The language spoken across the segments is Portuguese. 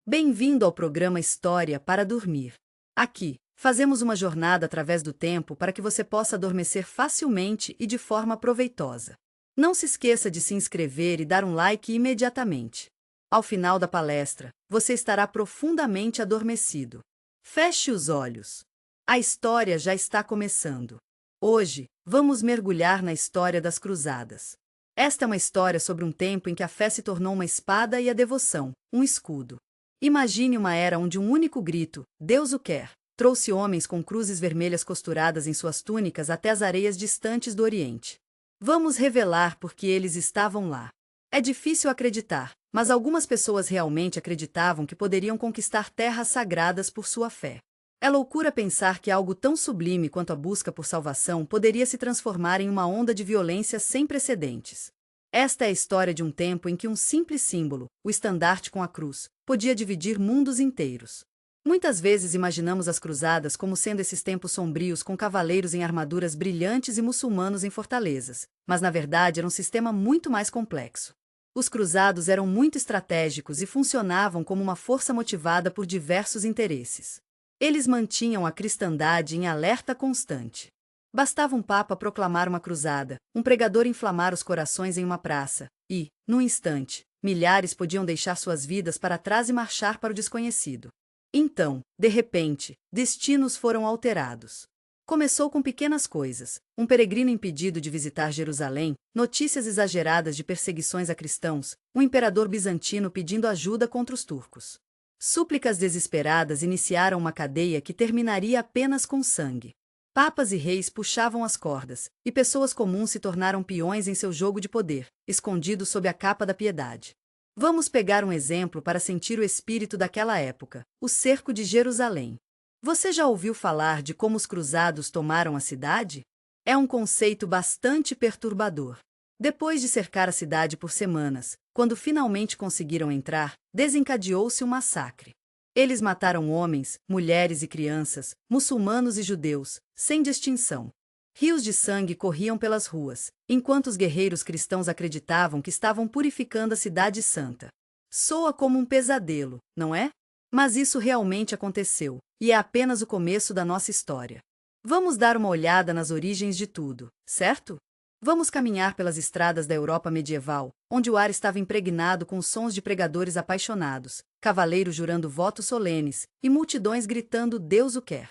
Bem-vindo ao programa História para Dormir. Aqui, fazemos uma jornada através do tempo para que você possa adormecer facilmente e de forma proveitosa. Não se esqueça de se inscrever e dar um like imediatamente. Ao final da palestra, você estará profundamente adormecido. Feche os olhos. A história já está começando. Hoje, vamos mergulhar na história das Cruzadas. Esta é uma história sobre um tempo em que a fé se tornou uma espada e a devoção, um escudo. Imagine uma era onde um único grito, Deus o quer, trouxe homens com cruzes vermelhas costuradas em suas túnicas até as areias distantes do Oriente. Vamos revelar por que eles estavam lá. É difícil acreditar, mas algumas pessoas realmente acreditavam que poderiam conquistar terras sagradas por sua fé. É loucura pensar que algo tão sublime quanto a busca por salvação poderia se transformar em uma onda de violência sem precedentes. Esta é a história de um tempo em que um simples símbolo, o estandarte com a cruz, podia dividir mundos inteiros. Muitas vezes imaginamos as cruzadas como sendo esses tempos sombrios com cavaleiros em armaduras brilhantes e muçulmanos em fortalezas, mas na verdade era um sistema muito mais complexo. Os cruzados eram muito estratégicos e funcionavam como uma força motivada por diversos interesses. Eles mantinham a cristandade em alerta constante. Bastava um papa proclamar uma cruzada, um pregador inflamar os corações em uma praça, e, num instante, milhares podiam deixar suas vidas para trás e marchar para o desconhecido. Então, de repente, destinos foram alterados. Começou com pequenas coisas, um peregrino impedido de visitar Jerusalém, notícias exageradas de perseguições a cristãos, um imperador bizantino pedindo ajuda contra os turcos. Súplicas desesperadas iniciaram uma cadeia que terminaria apenas com sangue. Papas e reis puxavam as cordas, e pessoas comuns se tornaram peões em seu jogo de poder, escondidos sob a capa da piedade. Vamos pegar um exemplo para sentir o espírito daquela época, o cerco de Jerusalém. Você já ouviu falar de como os cruzados tomaram a cidade? É um conceito bastante perturbador. Depois de cercar a cidade por semanas, quando finalmente conseguiram entrar, desencadeou-se um massacre. Eles mataram homens, mulheres e crianças, muçulmanos e judeus, sem distinção. Rios de sangue corriam pelas ruas, enquanto os guerreiros cristãos acreditavam que estavam purificando a cidade santa. Soa como um pesadelo, não é? Mas isso realmente aconteceu, e é apenas o começo da nossa história. Vamos dar uma olhada nas origens de tudo, certo? Vamos caminhar pelas estradas da Europa medieval, onde o ar estava impregnado com os sons de pregadores apaixonados, cavaleiros jurando votos solenes e multidões gritando Deus o quer.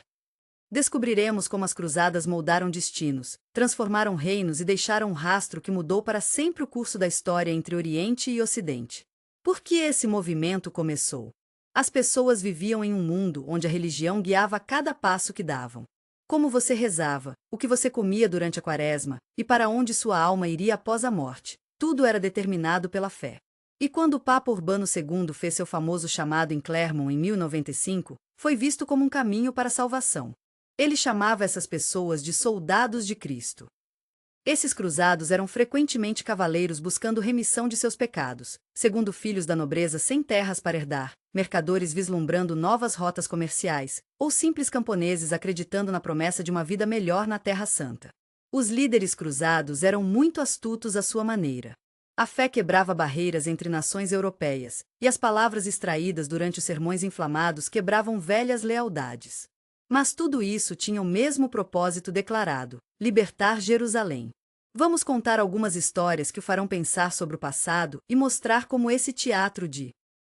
Descobriremos como as cruzadas moldaram destinos, transformaram reinos e deixaram um rastro que mudou para sempre o curso da história entre Oriente e Ocidente. Por que esse movimento começou? As pessoas viviam em um mundo onde a religião guiava cada passo que davam. Como você rezava, o que você comia durante a quaresma, e para onde sua alma iria após a morte, tudo era determinado pela fé. E quando o Papa Urbano II fez seu famoso chamado em Clermont em 1095, foi visto como um caminho para a salvação. Ele chamava essas pessoas de soldados de Cristo. Esses cruzados eram frequentemente cavaleiros buscando remissão de seus pecados, segundo filhos da nobreza sem terras para herdar, mercadores vislumbrando novas rotas comerciais, ou simples camponeses acreditando na promessa de uma vida melhor na Terra Santa. Os líderes cruzados eram muito astutos à sua maneira. A fé quebrava barreiras entre nações europeias, e as palavras extraídas durante os sermões inflamados quebravam velhas lealdades. Mas tudo isso tinha o mesmo propósito declarado: libertar Jerusalém. Vamos contar algumas histórias que o farão pensar sobre o passado e mostrar como esse teatro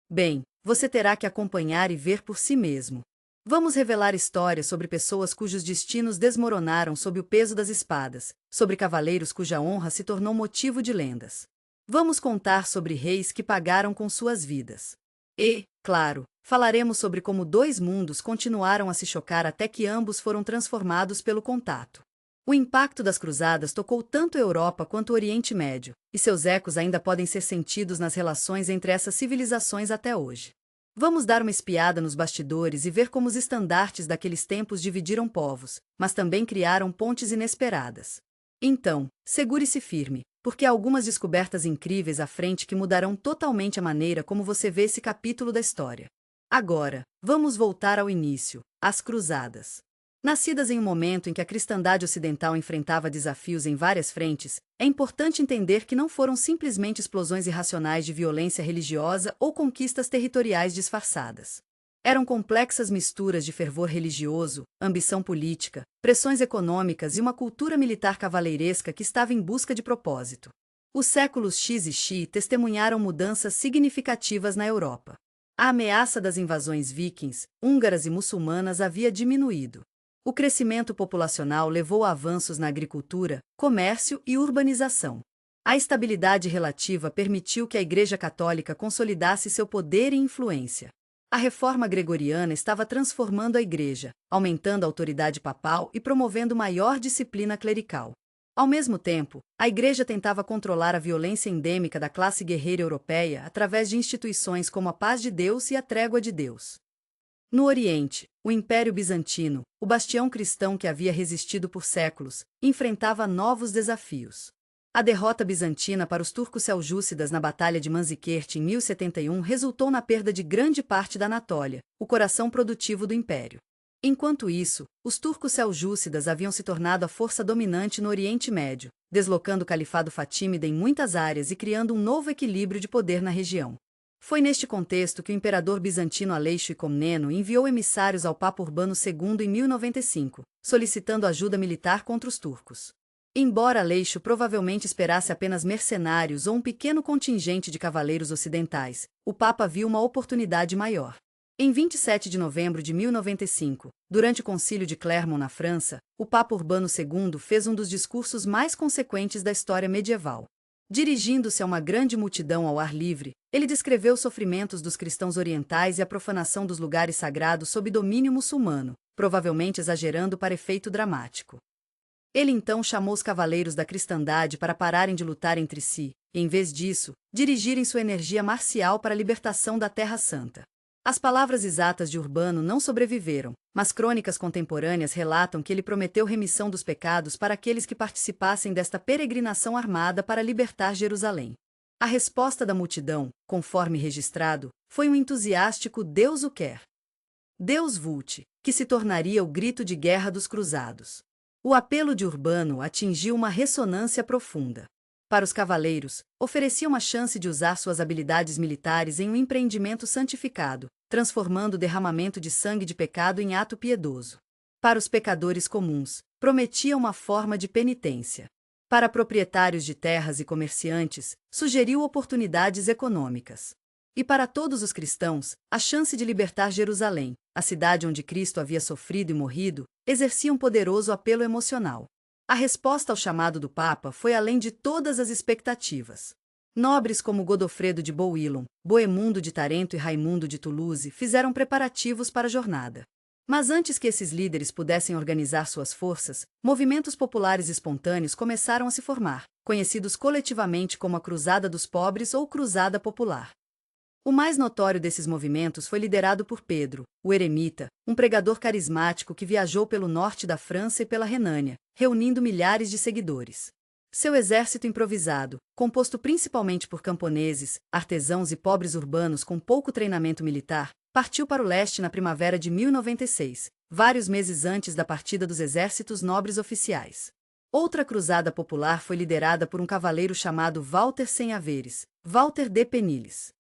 Bem, você terá que acompanhar e ver por si mesmo. Vamos revelar histórias sobre pessoas cujos destinos desmoronaram sob o peso das espadas, sobre cavaleiros cuja honra se tornou motivo de lendas. Vamos contar sobre reis que pagaram com suas vidas. E, claro, falaremos sobre como dois mundos continuaram a se chocar até que ambos foram transformados pelo contato. O impacto das cruzadas tocou tanto a Europa quanto o Oriente Médio, e seus ecos ainda podem ser sentidos nas relações entre essas civilizações até hoje. Vamos dar uma espiada nos bastidores e ver como os estandartes daqueles tempos dividiram povos, mas também criaram pontes inesperadas. Então, segure-se firme, porque há algumas descobertas incríveis à frente que mudarão totalmente a maneira como você vê esse capítulo da história. Agora, vamos voltar ao início, às cruzadas. Nascidas em um momento em que a cristandade ocidental enfrentava desafios em várias frentes, é importante entender que não foram simplesmente explosões irracionais de violência religiosa ou conquistas territoriais disfarçadas. Eram complexas misturas de fervor religioso, ambição política, pressões econômicas e uma cultura militar cavaleiresca que estava em busca de propósito. Os séculos X e X testemunharam mudanças significativas na Europa. A ameaça das invasões vikings, húngaras e muçulmanas havia diminuído. O crescimento populacional levou a avanços na agricultura, comércio e urbanização. A estabilidade relativa permitiu que a Igreja Católica consolidasse seu poder e influência. A reforma gregoriana estava transformando a Igreja, aumentando a autoridade papal e promovendo maior disciplina clerical. Ao mesmo tempo, a Igreja tentava controlar a violência endêmica da classe guerreira europeia através de instituições como a Paz de Deus e a Trégua de Deus. No Oriente, o Império Bizantino, o bastião cristão que havia resistido por séculos, enfrentava novos desafios. A derrota bizantina para os turcos seljúcidas na Batalha de Manzikert em 1071 resultou na perda de grande parte da Anatólia, o coração produtivo do império. Enquanto isso, os turcos seljúcidas haviam se tornado a força dominante no Oriente Médio, deslocando o califado fatímida em muitas áreas e criando um novo equilíbrio de poder na região. Foi neste contexto que o imperador bizantino Aleixo I Comneno enviou emissários ao Papa Urbano II em 1095, solicitando ajuda militar contra os turcos. Embora Aleixo provavelmente esperasse apenas mercenários ou um pequeno contingente de cavaleiros ocidentais, o Papa viu uma oportunidade maior. Em 27 de novembro de 1095, durante o Concílio de Clermont na França, o Papa Urbano II fez um dos discursos mais consequentes da história medieval. Dirigindo-se a uma grande multidão ao ar livre, ele descreveu os sofrimentos dos cristãos orientais e a profanação dos lugares sagrados sob domínio muçulmano, provavelmente exagerando para efeito dramático. Ele então chamou os cavaleiros da cristandade para pararem de lutar entre si, e, em vez disso, dirigirem sua energia marcial para a libertação da Terra Santa. As palavras exatas de Urbano não sobreviveram, mas crônicas contemporâneas relatam que ele prometeu remissão dos pecados para aqueles que participassem desta peregrinação armada para libertar Jerusalém. A resposta da multidão, conforme registrado, foi um entusiástico Deus o quer. Deus vult, que se tornaria o grito de guerra dos cruzados. O apelo de Urbano atingiu uma ressonância profunda. Para os cavaleiros, oferecia uma chance de usar suas habilidades militares em um empreendimento santificado, transformando o derramamento de sangue de pecado em ato piedoso. Para os pecadores comuns, prometia uma forma de penitência. Para proprietários de terras e comerciantes, sugeriu oportunidades econômicas. E para todos os cristãos, a chance de libertar Jerusalém, a cidade onde Cristo havia sofrido e morrido, exercia um poderoso apelo emocional. A resposta ao chamado do Papa foi além de todas as expectativas. Nobres como Godofredo de Bouillon, Bohemundo de Tarento e Raimundo de Toulouse fizeram preparativos para a jornada. Mas antes que esses líderes pudessem organizar suas forças, movimentos populares espontâneos começaram a se formar, conhecidos coletivamente como a Cruzada dos Pobres ou Cruzada Popular. O mais notório desses movimentos foi liderado por Pedro, o eremita, um pregador carismático que viajou pelo norte da França e pela Renânia, reunindo milhares de seguidores. Seu exército improvisado, composto principalmente por camponeses, artesãos e pobres urbanos com pouco treinamento militar, partiu para o leste na primavera de 1096, vários meses antes da partida dos exércitos nobres oficiais. Outra cruzada popular foi liderada por um cavaleiro chamado Walter Sem Haveres, Walter de Peniles.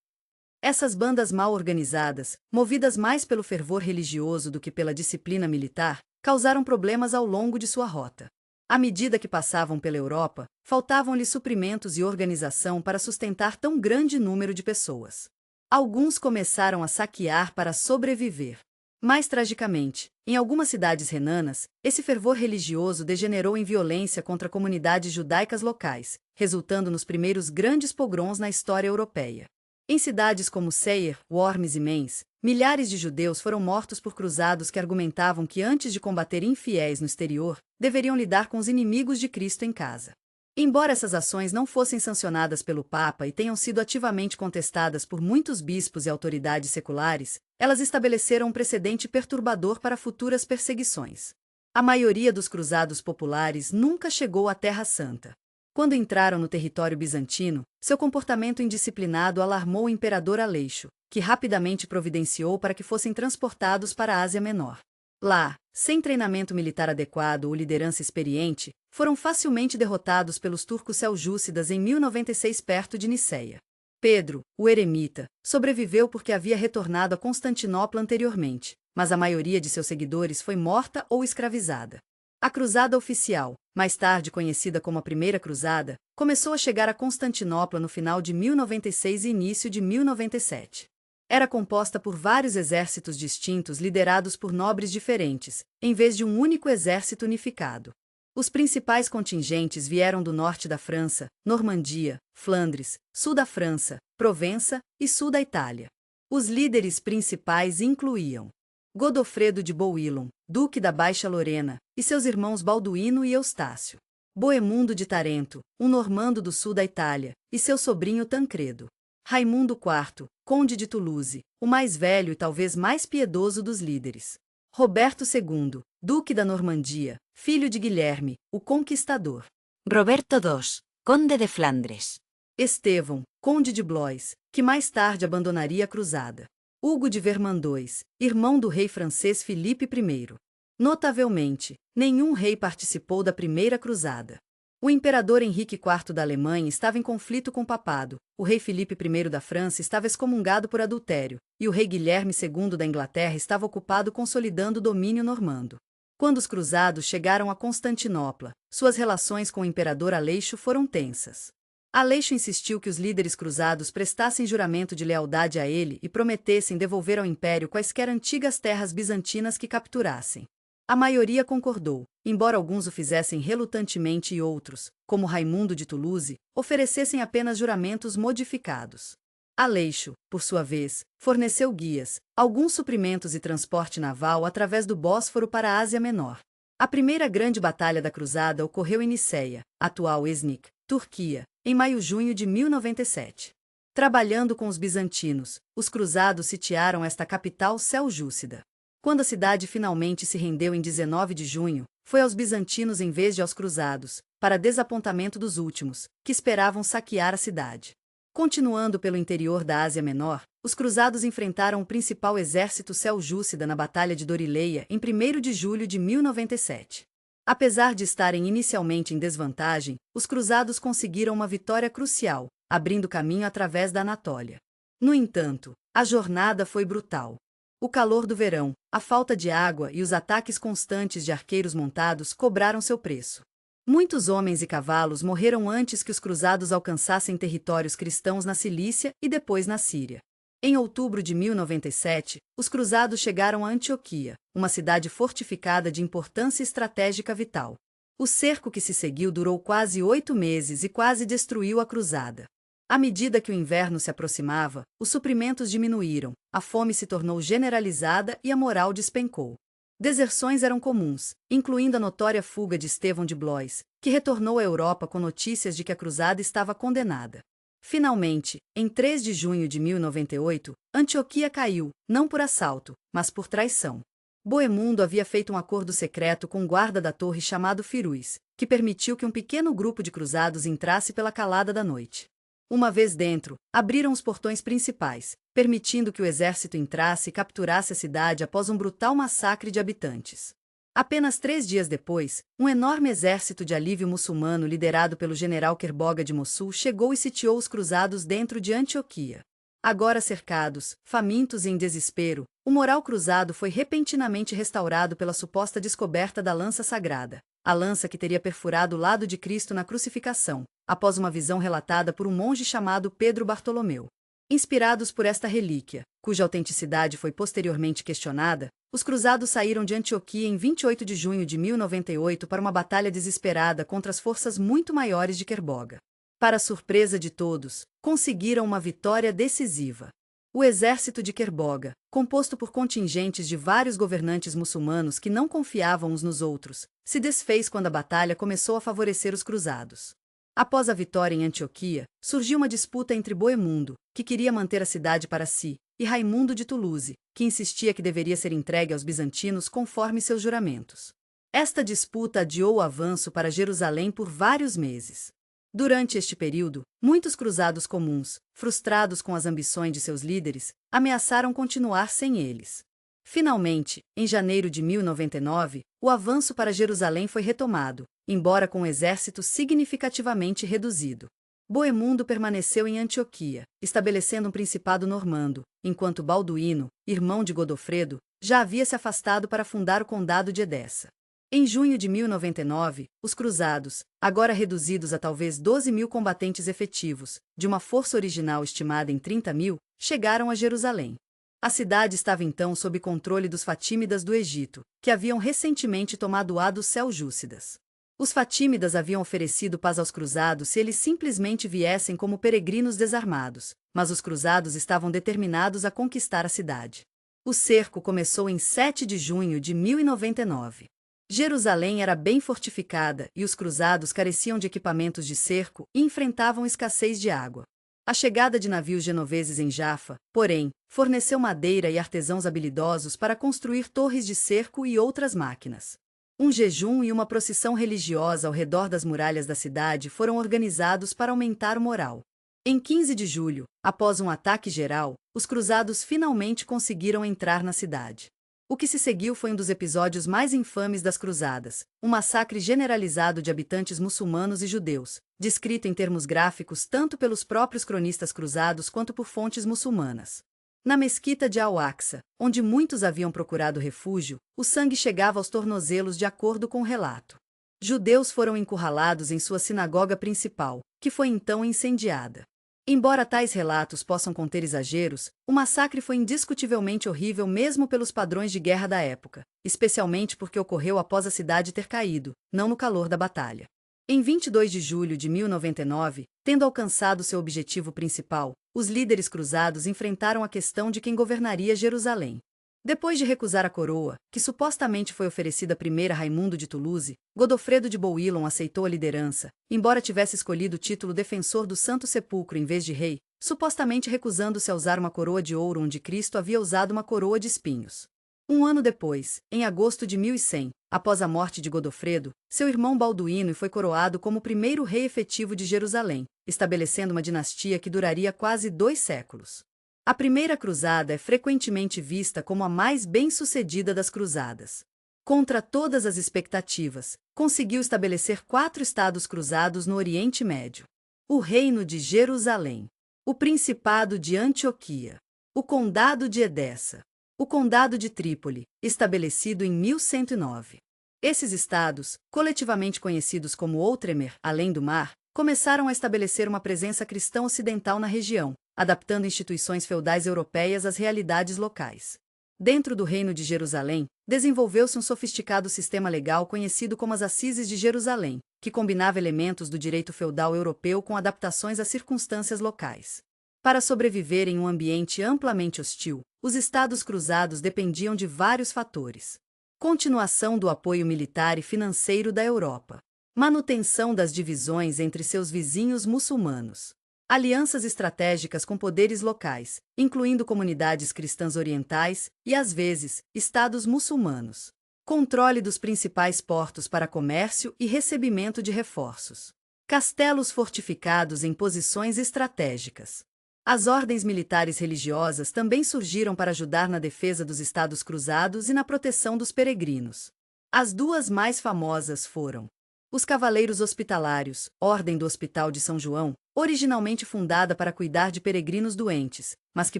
Essas bandas mal organizadas, movidas mais pelo fervor religioso do que pela disciplina militar, causaram problemas ao longo de sua rota. À medida que passavam pela Europa, faltavam-lhes suprimentos e organização para sustentar tão grande número de pessoas. Alguns começaram a saquear para sobreviver. Mais tragicamente, em algumas cidades renanas, esse fervor religioso degenerou em violência contra comunidades judaicas locais, resultando nos primeiros grandes pogroms na história europeia. Em cidades como Sayre, Worms e Mainz, milhares de judeus foram mortos por cruzados que argumentavam que antes de combater infiéis no exterior, deveriam lidar com os inimigos de Cristo em casa. Embora essas ações não fossem sancionadas pelo Papa e tenham sido ativamente contestadas por muitos bispos e autoridades seculares, elas estabeleceram um precedente perturbador para futuras perseguições. A maioria dos cruzados populares nunca chegou à Terra Santa. Quando entraram no território bizantino, seu comportamento indisciplinado alarmou o imperador Aleixo, que rapidamente providenciou para que fossem transportados para a Ásia Menor. Lá, sem treinamento militar adequado ou liderança experiente, foram facilmente derrotados pelos turcos seljúcidas em 1096 perto de Niceia. Pedro, o eremita, sobreviveu porque havia retornado a Constantinopla anteriormente, mas a maioria de seus seguidores foi morta ou escravizada. A Cruzada Oficial, mais tarde conhecida como a Primeira Cruzada, começou a chegar a Constantinopla no final de 1096 e início de 1097. Era composta por vários exércitos distintos liderados por nobres diferentes, em vez de um único exército unificado. Os principais contingentes vieram do norte da França, Normandia, Flandres, sul da França, Provença e sul da Itália. Os líderes principais incluíam Godofredo de Bouillon, duque da Baixa Lorena, e seus irmãos Balduíno e Eustácio. Boemundo de Tarento, um normando do sul da Itália, e seu sobrinho Tancredo. Raimundo IV, conde de Toulouse, o mais velho e talvez mais piedoso dos líderes. Roberto II, duque da Normandia, filho de Guilherme, o Conquistador. Roberto II, conde de Flandres. Estevão, conde de Blois, que mais tarde abandonaria a cruzada. Hugo de Vermandois, irmão do rei francês Filipe I. Notavelmente, nenhum rei participou da Primeira Cruzada. O imperador Henrique IV da Alemanha estava em conflito com o papado, o rei Filipe I da França estava excomungado por adultério, e o rei Guilherme II da Inglaterra estava ocupado consolidando o domínio normando. Quando os cruzados chegaram a Constantinopla, suas relações com o imperador Aleixo foram tensas. Aleixo insistiu que os líderes cruzados prestassem juramento de lealdade a ele e prometessem devolver ao império quaisquer antigas terras bizantinas que capturassem. A maioria concordou, embora alguns o fizessem relutantemente e outros, como Raimundo de Toulouse, oferecessem apenas juramentos modificados. Aleixo, por sua vez, forneceu guias, alguns suprimentos e transporte naval através do Bósforo para a Ásia Menor. A primeira grande batalha da cruzada ocorreu em Niceia, atual Iznik, Turquia, em maio-junho de 1097. Trabalhando com os bizantinos, os cruzados sitiaram esta capital seljúcida. Quando a cidade finalmente se rendeu em 19 de junho, foi aos bizantinos em vez de aos cruzados, para desapontamento dos últimos, que esperavam saquear a cidade. Continuando pelo interior da Ásia Menor, os cruzados enfrentaram o principal exército seljúcida na Batalha de Dorileia em 1º de julho de 1097. Apesar de estarem inicialmente em desvantagem, os cruzados conseguiram uma vitória crucial, abrindo caminho através da Anatólia. No entanto, a jornada foi brutal. O calor do verão, a falta de água e os ataques constantes de arqueiros montados cobraram seu preço. Muitos homens e cavalos morreram antes que os cruzados alcançassem territórios cristãos na Cilícia e depois na Síria. Em outubro de 1097, os cruzados chegaram a Antioquia, uma cidade fortificada de importância estratégica vital. O cerco que se seguiu durou quase 8 meses e quase destruiu a cruzada. À medida que o inverno se aproximava, os suprimentos diminuíram, a fome se tornou generalizada e a moral despencou. Deserções eram comuns, incluindo a notória fuga de Estevão de Blois, que retornou à Europa com notícias de que a cruzada estava condenada. Finalmente, em 3 de junho de 1098, Antioquia caiu, não por assalto, mas por traição. Boemundo havia feito um acordo secreto com o guarda da torre chamado Firuz, que permitiu que um pequeno grupo de cruzados entrasse pela calada da noite. Uma vez dentro, abriram os portões principais, permitindo que o exército entrasse e capturasse a cidade após um brutal massacre de habitantes. Apenas 3 dias depois, um enorme exército de alívio muçulmano liderado pelo general Kerboga de Mossul chegou e sitiou os cruzados dentro de Antioquia. Agora cercados, famintos e em desespero, o moral cruzado foi repentinamente restaurado pela suposta descoberta da lança sagrada, a lança que teria perfurado o lado de Cristo na crucificação, após uma visão relatada por um monge chamado Pedro Bartolomeu. Inspirados por esta relíquia, cuja autenticidade foi posteriormente questionada, os cruzados saíram de Antioquia em 28 de junho de 1098 para uma batalha desesperada contra as forças muito maiores de Kerboga. Para a surpresa de todos, conseguiram uma vitória decisiva. O exército de Kerboga, composto por contingentes de vários governantes muçulmanos que não confiavam uns nos outros, se desfez quando a batalha começou a favorecer os cruzados. Após a vitória em Antioquia, surgiu uma disputa entre Boemundo, que queria manter a cidade para si, e Raimundo de Toulouse, que insistia que deveria ser entregue aos bizantinos conforme seus juramentos. Esta disputa adiou o avanço para Jerusalém por vários meses. Durante este período, muitos cruzados comuns, frustrados com as ambições de seus líderes, ameaçaram continuar sem eles. Finalmente, em janeiro de 1099, o avanço para Jerusalém foi retomado, embora com um exército significativamente reduzido. Boemundo permaneceu em Antioquia, estabelecendo um principado normando, enquanto Balduíno, irmão de Godofredo, já havia se afastado para fundar o condado de Edessa. Em junho de 1099, os cruzados, agora reduzidos a talvez 12.000 combatentes efetivos, de uma força original estimada em 30.000, chegaram a Jerusalém. A cidade estava então sob controle dos Fatímidas do Egito, que haviam recentemente tomado a dos Seljúcidas. Os Fatímidas haviam oferecido paz aos cruzados se eles simplesmente viessem como peregrinos desarmados, mas os cruzados estavam determinados a conquistar a cidade. O cerco começou em 7 de junho de 1099. Jerusalém era bem fortificada e os cruzados careciam de equipamentos de cerco e enfrentavam escassez de água. A chegada de navios genoveses em Jafa, porém, forneceu madeira e artesãos habilidosos para construir torres de cerco e outras máquinas. Um jejum e uma procissão religiosa ao redor das muralhas da cidade foram organizados para aumentar o moral. Em 15 de julho, após um ataque geral, os cruzados finalmente conseguiram entrar na cidade. O que se seguiu foi um dos episódios mais infames das cruzadas, um massacre generalizado de habitantes muçulmanos e judeus, descrito em termos gráficos tanto pelos próprios cronistas cruzados quanto por fontes muçulmanas. Na mesquita de Al-Aqsa, onde muitos haviam procurado refúgio, o sangue chegava aos tornozelos de acordo com o relato. Judeus foram encurralados em sua sinagoga principal, que foi então incendiada. Embora tais relatos possam conter exageros, o massacre foi indiscutivelmente horrível mesmo pelos padrões de guerra da época, especialmente porque ocorreu após a cidade ter caído, não no calor da batalha. Em 22 de julho de 1099, tendo alcançado seu objetivo principal, os líderes cruzados enfrentaram a questão de quem governaria Jerusalém. Depois de recusar a coroa, que supostamente foi oferecida primeiro a Raimundo de Toulouse, Godofredo de Bouillon aceitou a liderança, embora tivesse escolhido o título defensor do Santo Sepulcro em vez de rei, supostamente recusando-se a usar uma coroa de ouro onde Cristo havia usado uma coroa de espinhos. Um ano depois, em agosto de 1100, após a morte de Godofredo, seu irmão Balduíno foi coroado como o primeiro rei efetivo de Jerusalém, estabelecendo uma dinastia que duraria quase 2 séculos. A primeira cruzada é frequentemente vista como a mais bem-sucedida das cruzadas. Contra todas as expectativas, conseguiu estabelecer 4 estados cruzados no Oriente Médio: o Reino de Jerusalém, o Principado de Antioquia, o Condado de Edessa, o Condado de Trípoli, estabelecido em 1109. Esses estados, coletivamente conhecidos como Outremer, além do mar, começaram a estabelecer uma presença cristã ocidental na região, adaptando instituições feudais europeias às realidades locais. Dentro do Reino de Jerusalém, desenvolveu-se um sofisticado sistema legal conhecido como as Assises de Jerusalém, que combinava elementos do direito feudal europeu com adaptações às circunstâncias locais. Para sobreviver em um ambiente amplamente hostil, os estados cruzados dependiam de vários fatores: continuação do apoio militar e financeiro da Europa, manutenção das divisões entre seus vizinhos muçulmanos, alianças estratégicas com poderes locais, incluindo comunidades cristãs orientais e, às vezes, estados muçulmanos, controle dos principais portos para comércio e recebimento de reforços, castelos fortificados em posições estratégicas. As ordens militares religiosas também surgiram para ajudar na defesa dos estados cruzados e na proteção dos peregrinos. As duas mais famosas foram os Cavaleiros Hospitalários, Ordem do Hospital de São João, originalmente fundada para cuidar de peregrinos doentes, mas que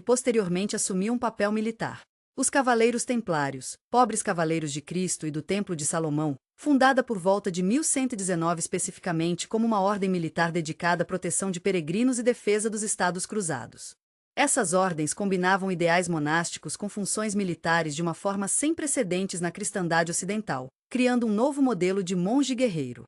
posteriormente assumiu um papel militar. Os Cavaleiros Templários, Pobres Cavaleiros de Cristo e do Templo de Salomão, fundada por volta de 1119 especificamente como uma ordem militar dedicada à proteção de peregrinos e defesa dos estados cruzados. Essas ordens combinavam ideais monásticos com funções militares de uma forma sem precedentes na cristandade ocidental, criando um novo modelo de monge guerreiro.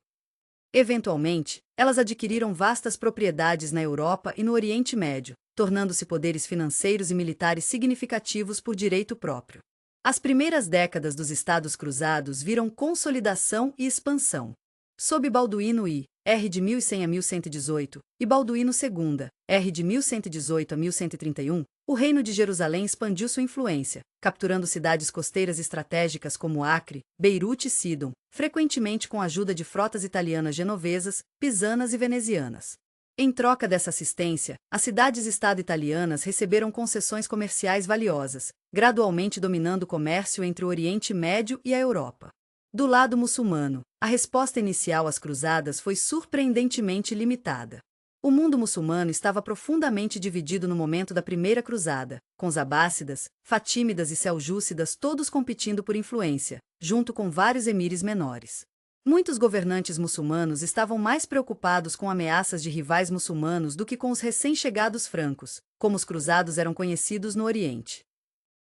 Eventualmente, elas adquiriram vastas propriedades na Europa e no Oriente Médio, tornando-se poderes financeiros e militares significativos por direito próprio. As primeiras décadas dos Estados Cruzados viram consolidação e expansão. Sob Balduíno I, R de 1100 a 1118, e Balduíno II, R de 1118 a 1131, o Reino de Jerusalém expandiu sua influência, capturando cidades costeiras estratégicas como Acre, Beirute e Sidon, frequentemente com a ajuda de frotas italianas genovesas, pisanas e venezianas. Em troca dessa assistência, as cidades-estado italianas receberam concessões comerciais valiosas, gradualmente dominando o comércio entre o Oriente Médio e a Europa. Do lado muçulmano, a resposta inicial às cruzadas foi surpreendentemente limitada. O mundo muçulmano estava profundamente dividido no momento da primeira cruzada, com os abássidas, fatímidas e seljúcidas todos competindo por influência, junto com vários emires menores. Muitos governantes muçulmanos estavam mais preocupados com ameaças de rivais muçulmanos do que com os recém-chegados francos, como os cruzados eram conhecidos no Oriente.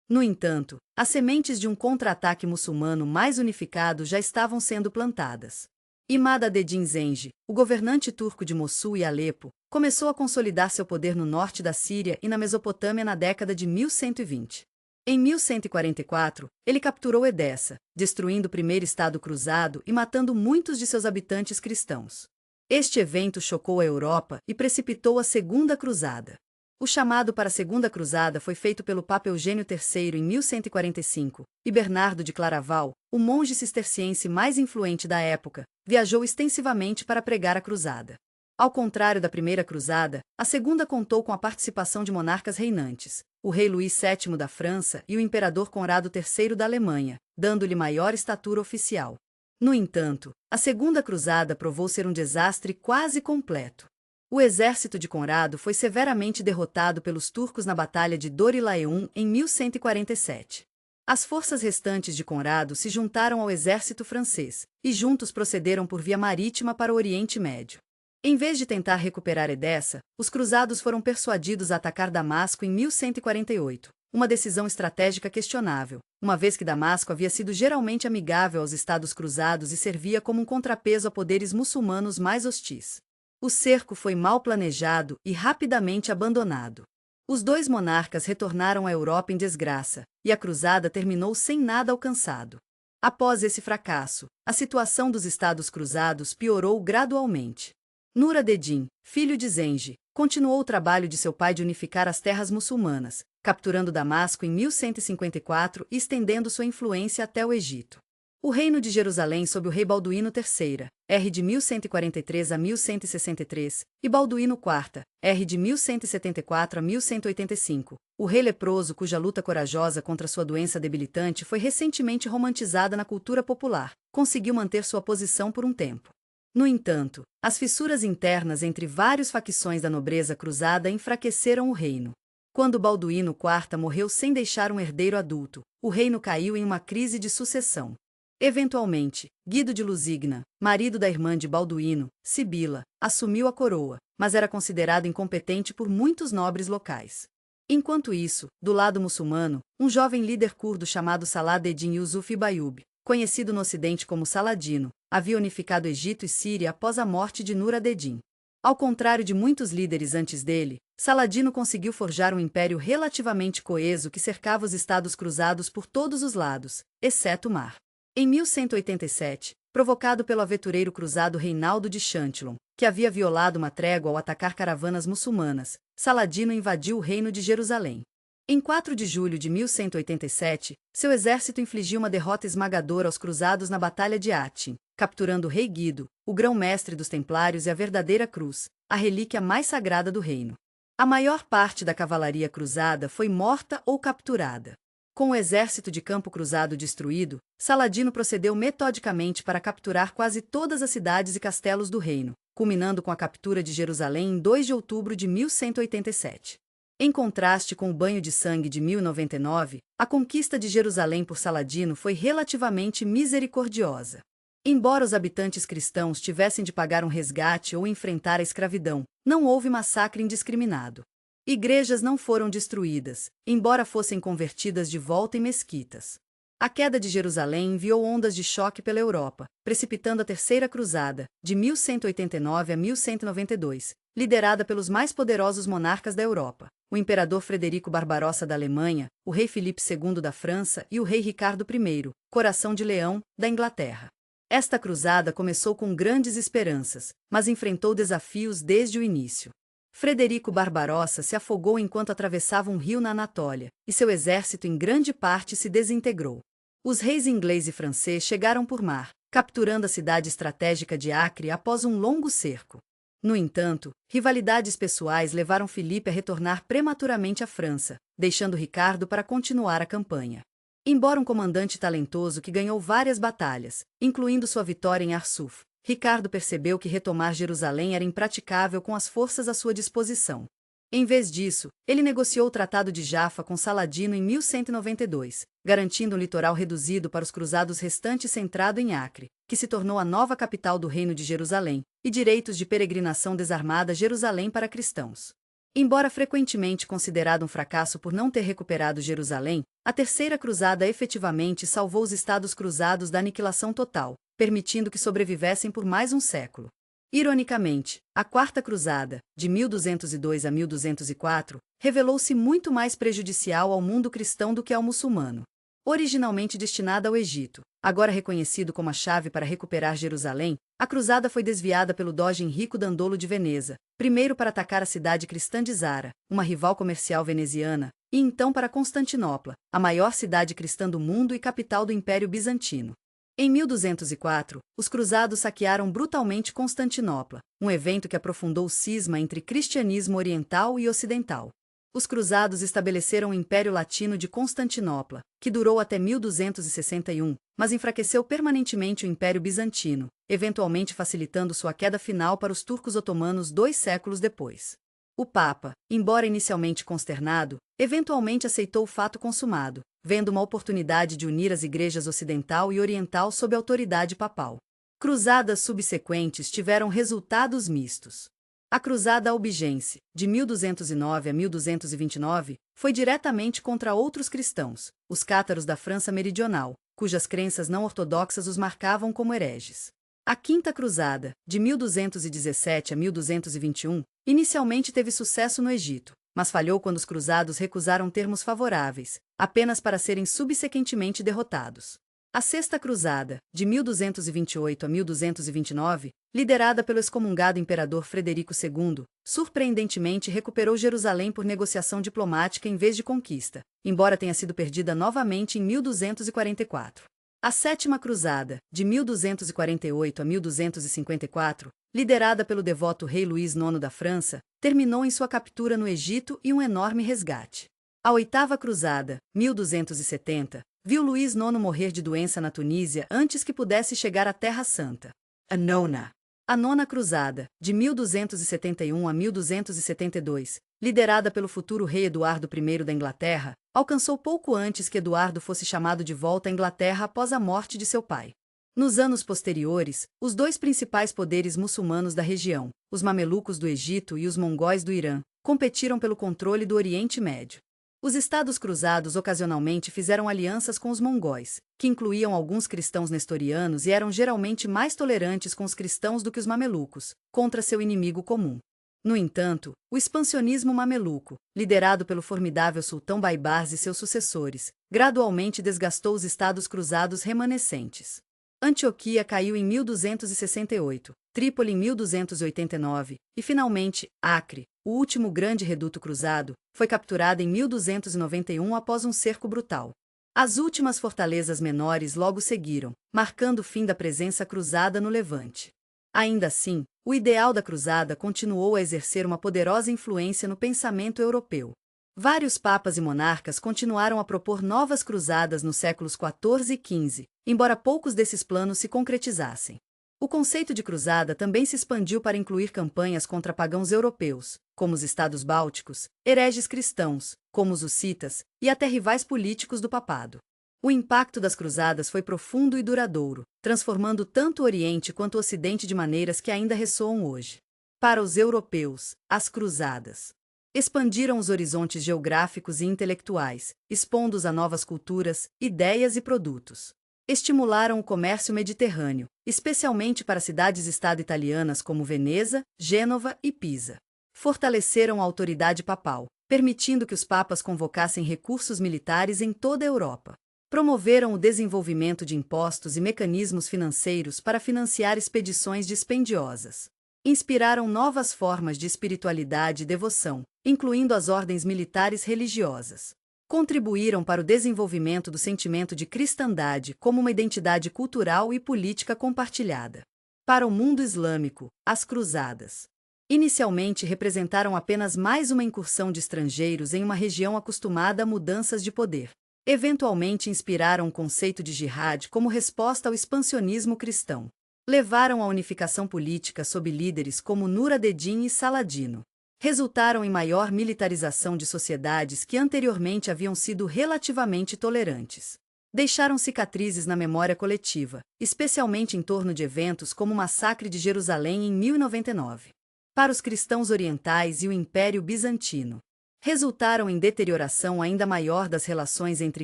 No entanto, as sementes de um contra-ataque muçulmano mais unificado já estavam sendo plantadas. Imad ad-Din Zengi, o governante turco de Mossul e Alepo, começou a consolidar seu poder no norte da Síria e na Mesopotâmia na década de 1120. Em 1144, ele capturou Edessa, destruindo o primeiro estado cruzado e matando muitos de seus habitantes cristãos. Este evento chocou a Europa e precipitou a Segunda Cruzada. O chamado para a Segunda Cruzada foi feito pelo Papa Eugênio III em 1145, e Bernardo de Claraval, o monge cisterciense mais influente da época, viajou extensivamente para pregar a cruzada. Ao contrário da primeira cruzada, a segunda contou com a participação de monarcas reinantes, o rei Luís VII da França e o imperador Conrado III da Alemanha, dando-lhe maior estatura oficial. No entanto, a segunda cruzada provou ser um desastre quase completo. O exército de Conrado foi severamente derrotado pelos turcos na Batalha de Dor-i-Laeun em 1147. As forças restantes de Conrado se juntaram ao exército francês, e juntos procederam por via marítima para o Oriente Médio. Em vez de tentar recuperar Edessa, os cruzados foram persuadidos a atacar Damasco em 1148, uma decisão estratégica questionável, uma vez que Damasco havia sido geralmente amigável aos estados cruzados e servia como um contrapeso a poderes muçulmanos mais hostis. O cerco foi mal planejado e rapidamente abandonado. Os dois monarcas retornaram à Europa em desgraça, e a cruzada terminou sem nada alcançado. Após esse fracasso, a situação dos estados cruzados piorou gradualmente. Nur ad-Din, filho de Zengi, continuou o trabalho de seu pai de unificar as terras muçulmanas, capturando Damasco em 1154 e estendendo sua influência até o Egito. O reino de Jerusalém sob o rei Balduíno III, R. de 1143 a 1163, e Balduíno IV, R. de 1174 a 1185, o rei leproso cuja luta corajosa contra sua doença debilitante foi recentemente romantizada na cultura popular, conseguiu manter sua posição por um tempo. No entanto, as fissuras internas entre várias facções da nobreza cruzada enfraqueceram o reino. Quando Balduíno IV morreu sem deixar um herdeiro adulto, o reino caiu em uma crise de sucessão. Eventualmente, Guido de Lusignan, marido da irmã de Balduíno, Sibila, assumiu a coroa, mas era considerado incompetente por muitos nobres locais. Enquanto isso, do lado muçulmano, um jovem líder curdo chamado Salah ad-Din Yusuf Bayoub, conhecido no Ocidente como Saladino, havia unificado Egito e Síria após a morte de Nur ad-Din. Ao contrário de muitos líderes antes dele, Saladino conseguiu forjar um império relativamente coeso que cercava os estados cruzados por todos os lados, exceto o mar. Em 1187, provocado pelo aventureiro cruzado Reinaldo de Châtillon, que havia violado uma trégua ao atacar caravanas muçulmanas, Saladino invadiu o reino de Jerusalém. Em 4 de julho de 1187, seu exército infligiu uma derrota esmagadora aos cruzados na Batalha de Hattin, capturando o rei Guido, o grão-mestre dos Templários e a verdadeira cruz, a relíquia mais sagrada do reino. A maior parte da cavalaria cruzada foi morta ou capturada. Com o exército de campo cruzado destruído, Saladino procedeu metodicamente para capturar quase todas as cidades e castelos do reino, culminando com a captura de Jerusalém em 2 de outubro de 1187. Em contraste com o banho de sangue de 1099, a conquista de Jerusalém por Saladino foi relativamente misericordiosa. Embora os habitantes cristãos tivessem de pagar um resgate ou enfrentar a escravidão, não houve massacre indiscriminado. Igrejas não foram destruídas, embora fossem convertidas de volta em mesquitas. A queda de Jerusalém enviou ondas de choque pela Europa, precipitando a Terceira Cruzada, de 1189 a 1192, liderada pelos mais poderosos monarcas da Europa, o imperador Frederico Barbarossa da Alemanha, o rei Filipe II da França e o rei Ricardo I, Coração de Leão, da Inglaterra. Esta cruzada começou com grandes esperanças, mas enfrentou desafios desde o início. Frederico Barbarossa se afogou enquanto atravessava um rio na Anatólia, e seu exército em grande parte se desintegrou. Os reis inglês e francês chegaram por mar, capturando a cidade estratégica de Acre após um longo cerco. No entanto, rivalidades pessoais levaram Filipe a retornar prematuramente à França, deixando Ricardo para continuar a campanha. Embora um comandante talentoso que ganhou várias batalhas, incluindo sua vitória em Arsuf, Ricardo percebeu que retomar Jerusalém era impraticável com as forças à sua disposição. Em vez disso, ele negociou o Tratado de Jaffa com Saladino em 1192, garantindo um litoral reduzido para os cruzados restantes centrado em Acre, que se tornou a nova capital do Reino de Jerusalém, e direitos de peregrinação desarmada a Jerusalém para cristãos. Embora frequentemente considerado um fracasso por não ter recuperado Jerusalém, a Terceira Cruzada efetivamente salvou os Estados Cruzados da aniquilação total, permitindo que sobrevivessem por mais um século. Ironicamente, a Quarta Cruzada, de 1202 a 1204, revelou-se muito mais prejudicial ao mundo cristão do que ao muçulmano. Originalmente destinada ao Egito, agora reconhecido como a chave para recuperar Jerusalém, a cruzada foi desviada pelo doge Henrico Dandolo de Veneza, primeiro para atacar a cidade cristã de Zara, uma rival comercial veneziana, e então para Constantinopla, a maior cidade cristã do mundo e capital do Império Bizantino. Em 1204, os cruzados saquearam brutalmente Constantinopla, um evento que aprofundou o cisma entre cristianismo oriental e ocidental. Os cruzados estabeleceram o Império Latino de Constantinopla, que durou até 1261, mas enfraqueceu permanentemente o Império Bizantino, eventualmente facilitando sua queda final para os turcos otomanos 2 séculos depois. O Papa, embora inicialmente consternado, eventualmente aceitou o fato consumado, vendo uma oportunidade de unir as igrejas ocidental e oriental sob autoridade papal. Cruzadas subsequentes tiveram resultados mistos. A Cruzada Albigense, de 1209 a 1229, foi diretamente contra outros cristãos, os cátaros da França Meridional, cujas crenças não ortodoxas os marcavam como hereges. A Quinta Cruzada, de 1217 a 1221, inicialmente teve sucesso no Egito, mas falhou quando os cruzados recusaram termos favoráveis, apenas para serem subsequentemente derrotados. A Sexta Cruzada, de 1228 a 1229, liderada pelo excomungado imperador Frederico II, surpreendentemente recuperou Jerusalém por negociação diplomática em vez de conquista, embora tenha sido perdida novamente em 1244. A Sétima Cruzada, de 1248 a 1254, liderada pelo devoto rei Luís IX da França, terminou em sua captura no Egito e um enorme resgate. A Oitava Cruzada, 1270, viu Luís IX morrer de doença na Tunísia antes que pudesse chegar à Terra Santa. A Nona Cruzada, de 1271 a 1272, liderada pelo futuro rei Eduardo I da Inglaterra, alcançou pouco antes que Eduardo fosse chamado de volta à Inglaterra após a morte de seu pai. Nos anos posteriores, os dois principais poderes muçulmanos da região, os mamelucos do Egito e os mongóis do Irã, competiram pelo controle do Oriente Médio. Os Estados Cruzados ocasionalmente fizeram alianças com os mongóis, que incluíam alguns cristãos nestorianos e eram geralmente mais tolerantes com os cristãos do que os mamelucos, contra seu inimigo comum. No entanto, o expansionismo mameluco, liderado pelo formidável sultão Baibars e seus sucessores, gradualmente desgastou os Estados Cruzados remanescentes. Antioquia caiu em 1268, Trípoli em 1289, e finalmente, Acre, o último grande reduto cruzado, foi capturada em 1291 após um cerco brutal. As últimas fortalezas menores logo seguiram, marcando o fim da presença cruzada no Levante. Ainda assim, o ideal da cruzada continuou a exercer uma poderosa influência no pensamento europeu. Vários papas e monarcas continuaram a propor novas cruzadas nos séculos XIV e XV, embora poucos desses planos se concretizassem. O conceito de cruzada também se expandiu para incluir campanhas contra pagãos europeus, como os estados bálticos, hereges cristãos, como os hussitas, e até rivais políticos do papado. O impacto das cruzadas foi profundo e duradouro, transformando tanto o Oriente quanto o Ocidente de maneiras que ainda ressoam hoje. Para os europeus, as cruzadas expandiram os horizontes geográficos e intelectuais, expondo-os a novas culturas, ideias e produtos. Estimularam o comércio mediterrâneo, especialmente para cidades-estado italianas como Veneza, Gênova e Pisa. Fortaleceram a autoridade papal, permitindo que os papas convocassem recursos militares em toda a Europa. Promoveram o desenvolvimento de impostos e mecanismos financeiros para financiar expedições dispendiosas. Inspiraram novas formas de espiritualidade e devoção, incluindo as ordens militares religiosas. Contribuíram para o desenvolvimento do sentimento de cristandade como uma identidade cultural e política compartilhada. Para o mundo islâmico, as cruzadas Inicialmente representaram apenas mais uma incursão de estrangeiros em uma região acostumada a mudanças de poder. Eventualmente inspiraram o conceito de jihad como resposta ao expansionismo cristão. Levaram à unificação política sob líderes como Nur ad-Din e Saladino. Resultaram em maior militarização de sociedades que anteriormente haviam sido relativamente tolerantes. Deixaram cicatrizes na memória coletiva, especialmente em torno de eventos como o Massacre de Jerusalém em 1099. Para os cristãos orientais e o Império Bizantino, resultaram em deterioração ainda maior das relações entre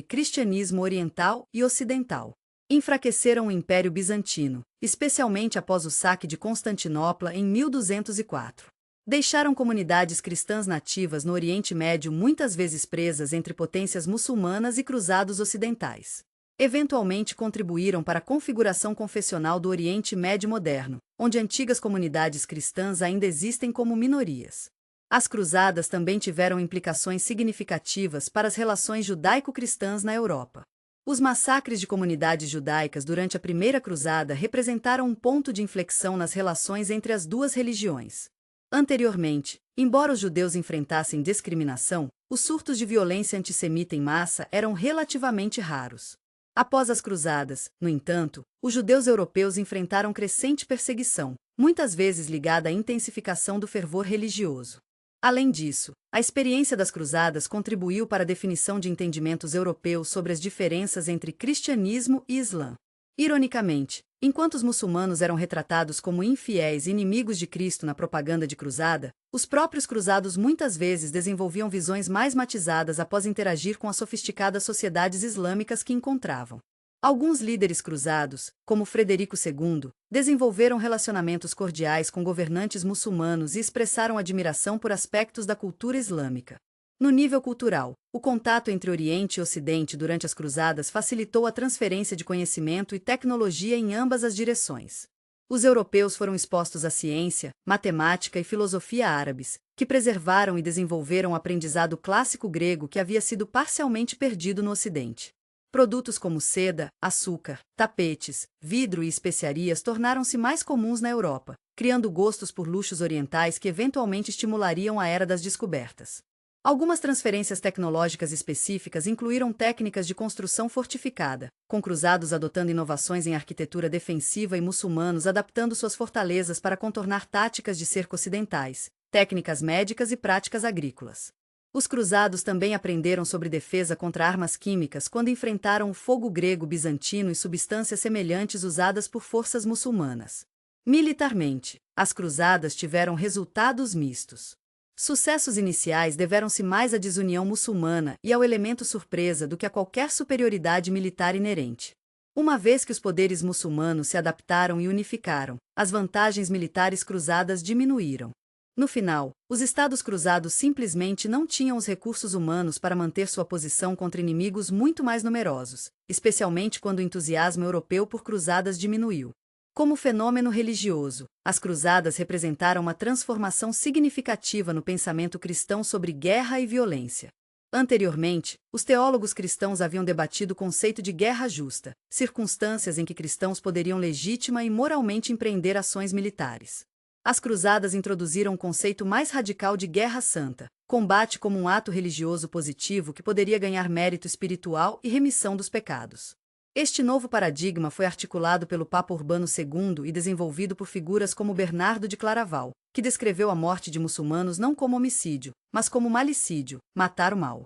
cristianismo oriental e ocidental. Enfraqueceram o Império Bizantino, especialmente após o saque de Constantinopla em 1204. Deixaram comunidades cristãs nativas no Oriente Médio muitas vezes presas entre potências muçulmanas e cruzados ocidentais. Eventualmente contribuíram para a configuração confessional do Oriente Médio moderno, onde antigas comunidades cristãs ainda existem como minorias. As cruzadas também tiveram implicações significativas para as relações judaico-cristãs na Europa. Os massacres de comunidades judaicas durante a Primeira Cruzada representaram um ponto de inflexão nas relações entre as duas religiões. Anteriormente, embora os judeus enfrentassem discriminação, os surtos de violência antissemita em massa eram relativamente raros. Após as cruzadas, no entanto, os judeus europeus enfrentaram crescente perseguição, muitas vezes ligada à intensificação do fervor religioso. Além disso, a experiência das cruzadas contribuiu para a definição de entendimentos europeus sobre as diferenças entre cristianismo e islã. Ironicamente, enquanto os muçulmanos eram retratados como infiéis e inimigos de Cristo na propaganda de cruzada, os próprios cruzados muitas vezes desenvolviam visões mais matizadas após interagir com as sofisticadas sociedades islâmicas que encontravam. Alguns líderes cruzados, como Frederico II, desenvolveram relacionamentos cordiais com governantes muçulmanos e expressaram admiração por aspectos da cultura islâmica. No nível cultural, o contato entre Oriente e Ocidente durante as cruzadas facilitou a transferência de conhecimento e tecnologia em ambas as direções. Os europeus foram expostos à ciência, matemática e filosofia árabes, que preservaram e desenvolveram o aprendizado clássico grego que havia sido parcialmente perdido no Ocidente. Produtos como seda, açúcar, tapetes, vidro e especiarias tornaram-se mais comuns na Europa, criando gostos por luxos orientais que eventualmente estimulariam a era das descobertas. Algumas transferências tecnológicas específicas incluíram técnicas de construção fortificada, com cruzados adotando inovações em arquitetura defensiva e muçulmanos adaptando suas fortalezas para contornar táticas de cerco ocidentais, técnicas médicas e práticas agrícolas. Os cruzados também aprenderam sobre defesa contra armas químicas quando enfrentaram o fogo grego bizantino e substâncias semelhantes usadas por forças muçulmanas. Militarmente, as cruzadas tiveram resultados mistos. Sucessos iniciais deveram-se mais à desunião muçulmana e ao elemento surpresa do que a qualquer superioridade militar inerente. Uma vez que os poderes muçulmanos se adaptaram e unificaram, as vantagens militares cruzadas diminuíram. No final, os estados cruzados simplesmente não tinham os recursos humanos para manter sua posição contra inimigos muito mais numerosos, especialmente quando o entusiasmo europeu por cruzadas diminuiu. Como fenômeno religioso, as cruzadas representaram uma transformação significativa no pensamento cristão sobre guerra e violência. Anteriormente, os teólogos cristãos haviam debatido o conceito de guerra justa, circunstâncias em que cristãos poderiam legítima e moralmente empreender ações militares. As cruzadas introduziram um conceito mais radical de guerra santa, combate como um ato religioso positivo que poderia ganhar mérito espiritual e remissão dos pecados. Este novo paradigma foi articulado pelo Papa Urbano II e desenvolvido por figuras como Bernardo de Claraval, que descreveu a morte de muçulmanos não como homicídio, mas como malicídio, matar o mal.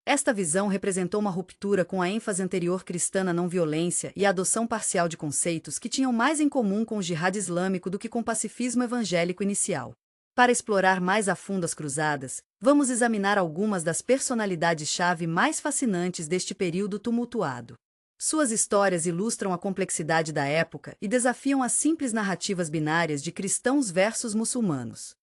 Esta visão representou uma ruptura com a ênfase anterior cristã na não-violência e a adoção parcial de conceitos que tinham mais em comum com o jihad islâmico do que com o pacifismo evangélico inicial. Para explorar mais a fundo as cruzadas, vamos examinar algumas das personalidades-chave mais fascinantes deste período tumultuado. Suas histórias ilustram a complexidade da época e desafiam as simples narrativas binárias de cristãos versus muçulmanos.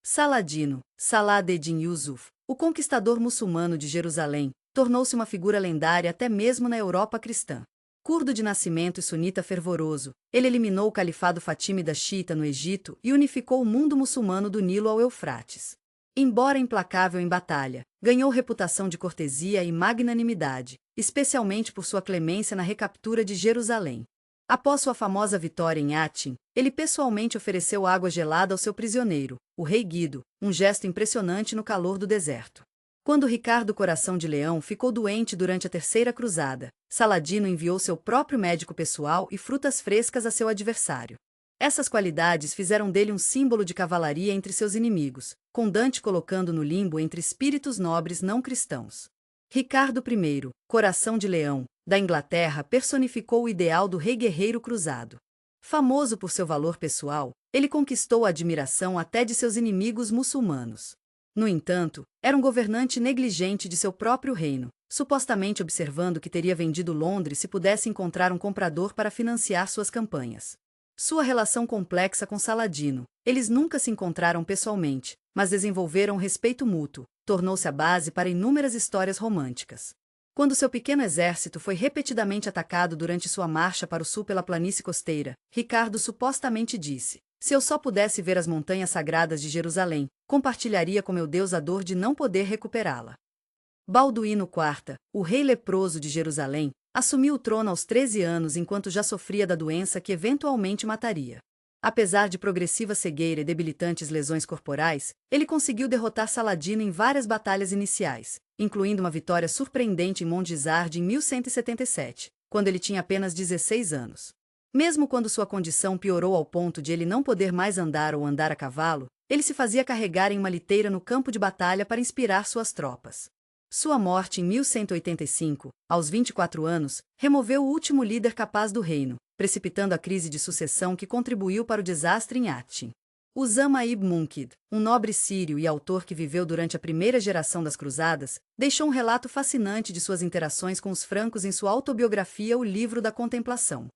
Saladino, Salah ad-Din Yusuf, o conquistador muçulmano de Jerusalém, tornou-se uma figura lendária até mesmo na Europa cristã. Curdo de nascimento e sunita fervoroso, ele eliminou o califado fatímida xiita no Egito e unificou o mundo muçulmano do Nilo ao Eufrates. Embora implacável em batalha, ganhou reputação de cortesia e magnanimidade, especialmente por sua clemência na recaptura de Jerusalém. Após sua famosa vitória em Hattin, ele pessoalmente ofereceu água gelada ao seu prisioneiro, o rei Guido, um gesto impressionante no calor do deserto. Quando Ricardo Coração de Leão ficou doente durante a Terceira Cruzada, Saladino enviou seu próprio médico pessoal e frutas frescas a seu adversário. Essas qualidades fizeram dele um símbolo de cavalaria entre seus inimigos, com Dante colocando no limbo entre espíritos nobres não cristãos. Ricardo I, Coração de Leão, da Inglaterra, personificou o ideal do rei guerreiro cruzado. Famoso por seu valor pessoal, ele conquistou a admiração até de seus inimigos muçulmanos. No entanto, era um governante negligente de seu próprio reino, supostamente observando que teria vendido Londres se pudesse encontrar um comprador para financiar suas campanhas. Sua relação complexa com Saladino, eles nunca se encontraram pessoalmente, mas desenvolveram um respeito mútuo, tornou-se a base para inúmeras histórias românticas. Quando seu pequeno exército foi repetidamente atacado durante sua marcha para o sul pela planície costeira, Ricardo supostamente disse: "Se eu só pudesse ver as montanhas sagradas de Jerusalém, compartilharia com meu Deus a dor de não poder recuperá-la." Balduíno IV, o rei leproso de Jerusalém, assumiu o trono aos 13 anos enquanto já sofria da doença que eventualmente mataria. Apesar de progressiva cegueira e debilitantes lesões corporais, ele conseguiu derrotar Saladino em várias batalhas iniciais, incluindo uma vitória surpreendente em Mondzarde em 1177, quando ele tinha apenas 16 anos. Mesmo quando sua condição piorou ao ponto de ele não poder mais andar ou andar a cavalo, ele se fazia carregar em uma liteira no campo de batalha para inspirar suas tropas. Sua morte em 1185, aos 24 anos, removeu o último líder capaz do reino, precipitando a crise de sucessão que contribuiu para o desastre em Hattin. Usama ibn Munkid, um nobre sírio e autor que viveu durante a primeira geração das Cruzadas, deixou um relato fascinante de suas interações com os francos em sua autobiografia O Livro da Contemplação.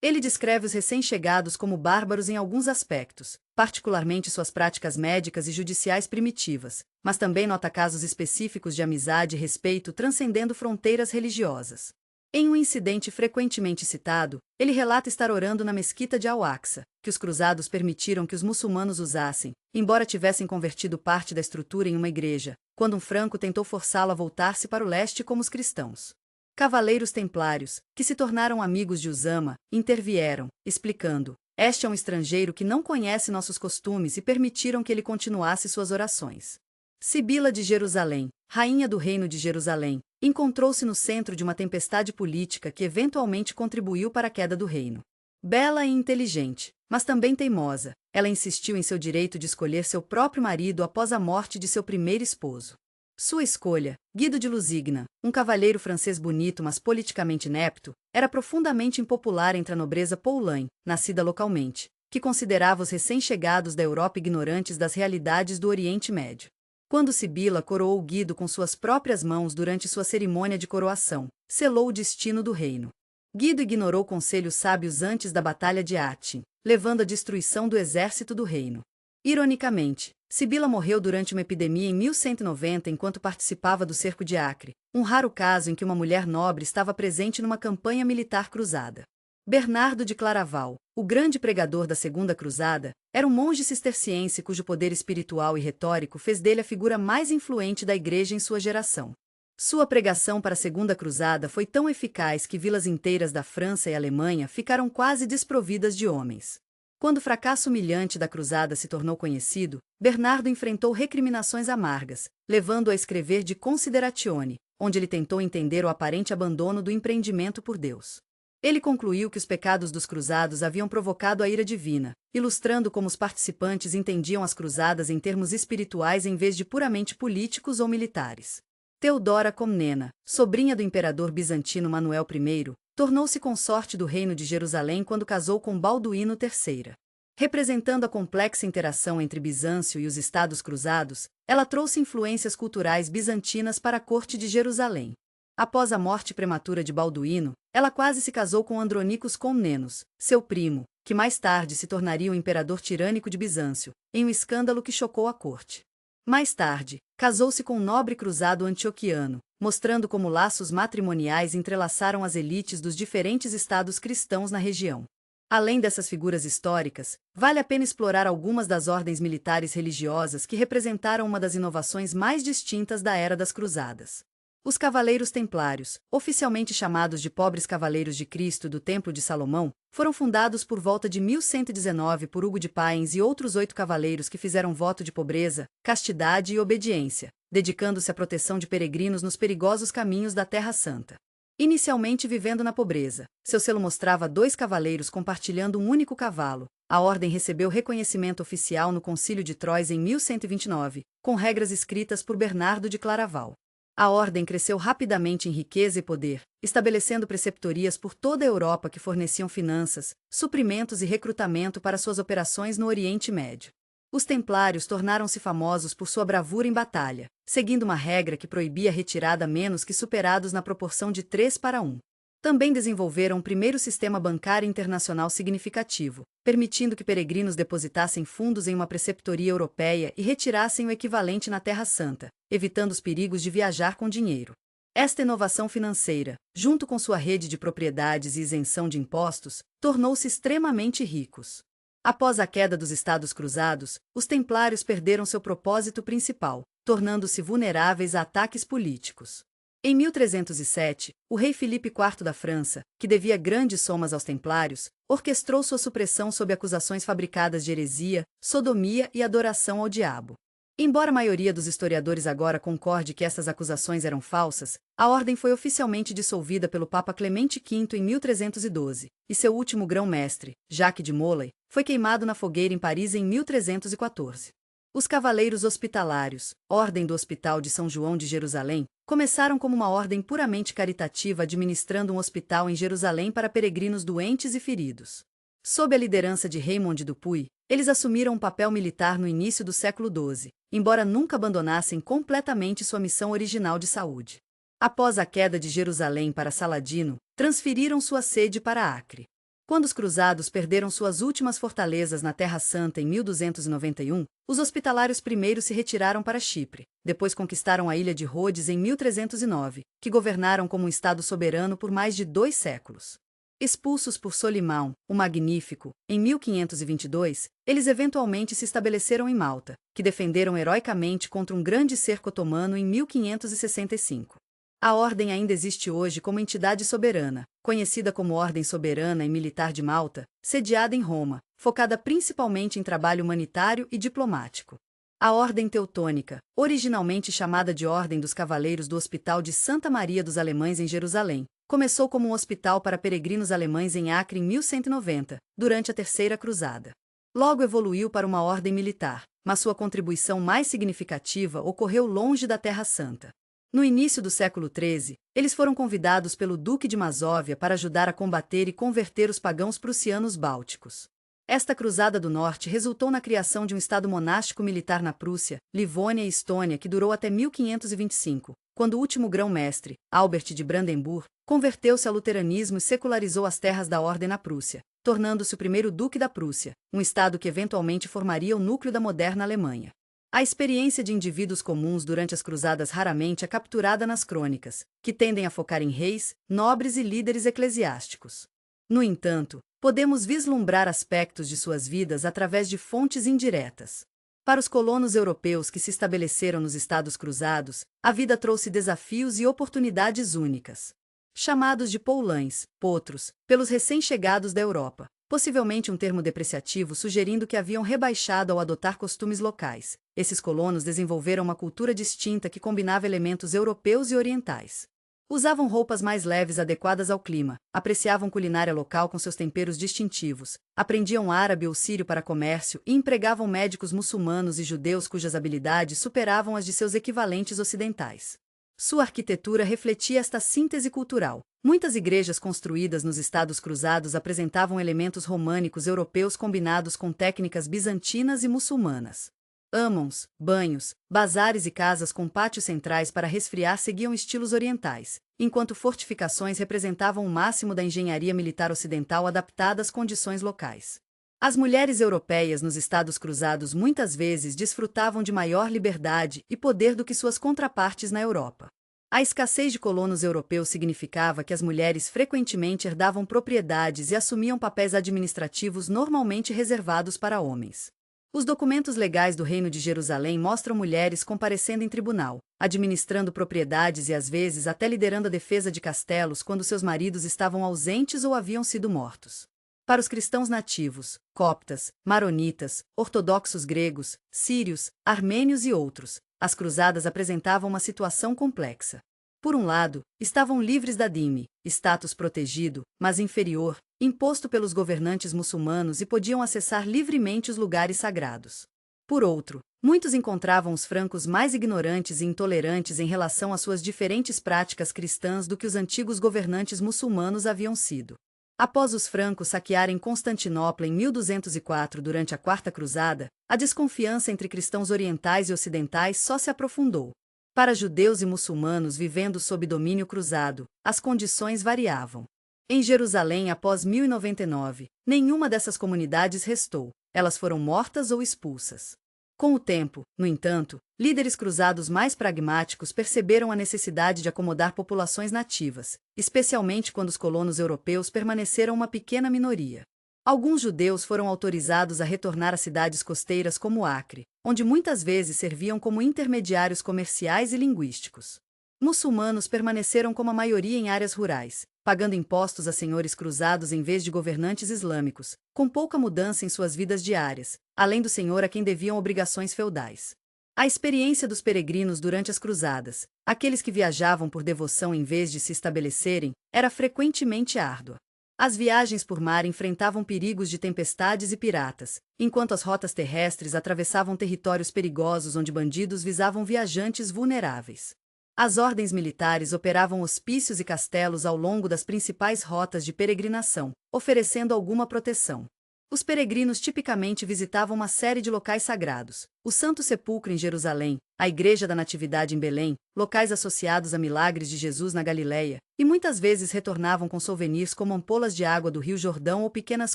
Ele descreve os recém-chegados como bárbaros em alguns aspectos, particularmente suas práticas médicas e judiciais primitivas, mas também nota casos específicos de amizade e respeito transcendendo fronteiras religiosas. Em um incidente frequentemente citado, ele relata estar orando na mesquita de Al-Aqsa, que os cruzados permitiram que os muçulmanos usassem, embora tivessem convertido parte da estrutura em uma igreja, quando um franco tentou forçá-lo a voltar-se para o leste como os cristãos. Cavaleiros templários, que se tornaram amigos de Usama, intervieram, explicando: "Este é um estrangeiro que não conhece nossos costumes", e permitiram que ele continuasse suas orações. Sibila de Jerusalém, rainha do Reino de Jerusalém, encontrou-se no centro de uma tempestade política que eventualmente contribuiu para a queda do reino. Bela e inteligente, mas também teimosa, ela insistiu em seu direito de escolher seu próprio marido após a morte de seu primeiro esposo. Sua escolha, Guido de Lusignan, um cavalheiro francês bonito mas politicamente inepto, era profundamente impopular entre a nobreza Paulain, nascida localmente, que considerava os recém-chegados da Europa ignorantes das realidades do Oriente Médio. Quando Sibila coroou Guido com suas próprias mãos durante sua cerimônia de coroação, selou o destino do reino. Guido ignorou conselhos sábios antes da Batalha de Hattin, levando à destruição do exército do reino. Ironicamente, Sibila morreu durante uma epidemia em 1190 enquanto participava do cerco de Acre, um raro caso em que uma mulher nobre estava presente numa campanha militar cruzada. Bernardo de Claraval, o grande pregador da Segunda Cruzada, era um monge cisterciense cujo poder espiritual e retórico fez dele a figura mais influente da Igreja em sua geração. Sua pregação para a Segunda Cruzada foi tão eficaz que vilas inteiras da França e Alemanha ficaram quase desprovidas de homens. Quando o fracasso humilhante da cruzada se tornou conhecido, Bernardo enfrentou recriminações amargas, levando-o a escrever de Consideratione, onde ele tentou entender o aparente abandono do empreendimento por Deus. Ele concluiu que os pecados dos cruzados haviam provocado a ira divina, ilustrando como os participantes entendiam as cruzadas em termos espirituais em vez de puramente políticos ou militares. Teodora Comnena, sobrinha do imperador bizantino Manuel I, tornou-se consorte do Reino de Jerusalém quando casou com Balduíno III. Representando a complexa interação entre Bizâncio e os Estados Cruzados, ela trouxe influências culturais bizantinas para a corte de Jerusalém. Após a morte prematura de Balduíno, ela quase se casou com Andronicos Comnenos, seu primo, que mais tarde se tornaria o imperador tirânico de Bizâncio, em um escândalo que chocou a corte. Mais tarde, casou-se com um nobre cruzado antioquiano, mostrando como laços matrimoniais entrelaçaram as elites dos diferentes estados cristãos na região. Além dessas figuras históricas, vale a pena explorar algumas das ordens militares religiosas que representaram uma das inovações mais distintas da Era das Cruzadas. Os Cavaleiros Templários, oficialmente chamados de Pobres Cavaleiros de Cristo do Templo de Salomão, foram fundados por volta de 1119 por Hugo de Payens e outros 8 cavaleiros que fizeram voto de pobreza, castidade e obediência, dedicando-se à proteção de peregrinos nos perigosos caminhos da Terra Santa. Inicialmente vivendo na pobreza, seu selo mostrava 2 cavaleiros compartilhando um único cavalo. A ordem recebeu reconhecimento oficial no Concílio de Troyes em 1129, com regras escritas por Bernardo de Claraval. A ordem cresceu rapidamente em riqueza e poder, estabelecendo preceptorias por toda a Europa que forneciam finanças, suprimentos e recrutamento para suas operações no Oriente Médio. Os templários tornaram-se famosos por sua bravura em batalha, seguindo uma regra que proibia a retirada menos que superados na proporção de 3:1. Também desenvolveram um primeiro sistema bancário internacional significativo, permitindo que peregrinos depositassem fundos em uma preceptoria europeia e retirassem o equivalente na Terra Santa, evitando os perigos de viajar com dinheiro. Esta inovação financeira, junto com sua rede de propriedades e isenção de impostos, tornou-se extremamente ricos. Após a queda dos Estados Cruzados, os templários perderam seu propósito principal, tornando-se vulneráveis a ataques políticos. Em 1307, o rei Filipe IV da França, que devia grandes somas aos templários, orquestrou sua supressão sob acusações fabricadas de heresia, sodomia e adoração ao diabo. Embora a maioria dos historiadores agora concorde que essas acusações eram falsas, a ordem foi oficialmente dissolvida pelo Papa Clemente V em 1312, e seu último grão-mestre, Jacques de Molay, foi queimado na fogueira em Paris em 1314. Os Cavaleiros Hospitalários, Ordem do Hospital de São João de Jerusalém, começaram como uma ordem puramente caritativa administrando um hospital em Jerusalém para peregrinos doentes e feridos. Sob a liderança de Raymond Dupuy, eles assumiram um papel militar no início do século XII, embora nunca abandonassem completamente sua missão original de saúde. Após a queda de Jerusalém para Saladino, transferiram sua sede para Acre. Quando os cruzados perderam suas últimas fortalezas na Terra Santa em 1291, os hospitalários primeiro se retiraram para Chipre, depois conquistaram a ilha de Rhodes em 1309, que governaram como um estado soberano por mais de 2 séculos. Expulsos por Solimão, o Magnífico, em 1522, eles eventualmente se estabeleceram em Malta, que defenderam heroicamente contra um grande cerco otomano em 1565. A ordem ainda existe hoje como entidade soberana, conhecida como Ordem Soberana e Militar de Malta, sediada em Roma, focada principalmente em trabalho humanitário e diplomático. A Ordem Teutônica, originalmente chamada de Ordem dos Cavaleiros do Hospital de Santa Maria dos Alemães em Jerusalém, começou como um hospital para peregrinos alemães em Acre em 1190, durante a Terceira Cruzada. Logo evoluiu para uma ordem militar, mas sua contribuição mais significativa ocorreu longe da Terra Santa. No início do século XIII, eles foram convidados pelo Duque de Masóvia para ajudar a combater e converter os pagãos prussianos bálticos. Esta Cruzada do Norte resultou na criação de um estado monástico militar na Prússia, Livônia e Estônia que durou até 1525, quando o último grão-mestre, Albert de Brandemburg, converteu-se ao luteranismo e secularizou as terras da ordem na Prússia, tornando-se o primeiro duque da Prússia, um estado que eventualmente formaria o núcleo da moderna Alemanha. A experiência de indivíduos comuns durante as cruzadas raramente é capturada nas crônicas, que tendem a focar em reis, nobres e líderes eclesiásticos. No entanto, podemos vislumbrar aspectos de suas vidas através de fontes indiretas. Para os colonos europeus que se estabeleceram nos Estados Cruzados, a vida trouxe desafios e oportunidades únicas. Chamados de poulães, potros, pelos recém-chegados da Europa, possivelmente um termo depreciativo sugerindo que haviam rebaixado ao adotar costumes locais, esses colonos desenvolveram uma cultura distinta que combinava elementos europeus e orientais. Usavam roupas mais leves adequadas ao clima, apreciavam culinária local com seus temperos distintivos, aprendiam árabe ou sírio para comércio e empregavam médicos muçulmanos e judeus cujas habilidades superavam as de seus equivalentes ocidentais. Sua arquitetura refletia esta síntese cultural. Muitas igrejas construídas nos Estados Cruzados apresentavam elementos românicos europeus combinados com técnicas bizantinas e muçulmanas. Hammams, banhos, bazares e casas com pátios centrais para resfriar seguiam estilos orientais, enquanto fortificações representavam o máximo da engenharia militar ocidental adaptada às condições locais. As mulheres europeias nos Estados Cruzados muitas vezes desfrutavam de maior liberdade e poder do que suas contrapartes na Europa. A escassez de colonos europeus significava que as mulheres frequentemente herdavam propriedades e assumiam papéis administrativos normalmente reservados para homens. Os documentos legais do Reino de Jerusalém mostram mulheres comparecendo em tribunal, administrando propriedades e às vezes até liderando a defesa de castelos quando seus maridos estavam ausentes ou haviam sido mortos. Para os cristãos nativos, coptas, maronitas, ortodoxos gregos, sírios, armênios e outros, as cruzadas apresentavam uma situação complexa. Por um lado, estavam livres da dhimmi, status protegido, mas inferior, imposto pelos governantes muçulmanos e podiam acessar livremente os lugares sagrados. Por outro, muitos encontravam os francos mais ignorantes e intolerantes em relação às suas diferentes práticas cristãs do que os antigos governantes muçulmanos haviam sido. Após os francos saquearem Constantinopla em 1204 durante a Quarta Cruzada, a desconfiança entre cristãos orientais e ocidentais só se aprofundou. Para judeus e muçulmanos vivendo sob domínio cruzado, as condições variavam. Em Jerusalém após 1099, nenhuma dessas comunidades restou, elas foram mortas ou expulsas. Com o tempo, no entanto, líderes cruzados mais pragmáticos perceberam a necessidade de acomodar populações nativas, especialmente quando os colonos europeus permaneceram uma pequena minoria. Alguns judeus foram autorizados a retornar a cidades costeiras como Acre, onde muitas vezes serviam como intermediários comerciais e linguísticos. Muçulmanos permaneceram como a maioria em áreas rurais, pagando impostos a senhores cruzados em vez de governantes islâmicos, com pouca mudança em suas vidas diárias, além do senhor a quem deviam obrigações feudais. A experiência dos peregrinos durante as cruzadas, aqueles que viajavam por devoção em vez de se estabelecerem, era frequentemente árdua. As viagens por mar enfrentavam perigos de tempestades e piratas, enquanto as rotas terrestres atravessavam territórios perigosos onde bandidos visavam viajantes vulneráveis. As ordens militares operavam hospícios e castelos ao longo das principais rotas de peregrinação, oferecendo alguma proteção. Os peregrinos tipicamente visitavam uma série de locais sagrados: o Santo Sepulcro em Jerusalém, a Igreja da Natividade em Belém, locais associados a milagres de Jesus na Galileia, e muitas vezes retornavam com souvenirs como ampolas de água do Rio Jordão ou pequenas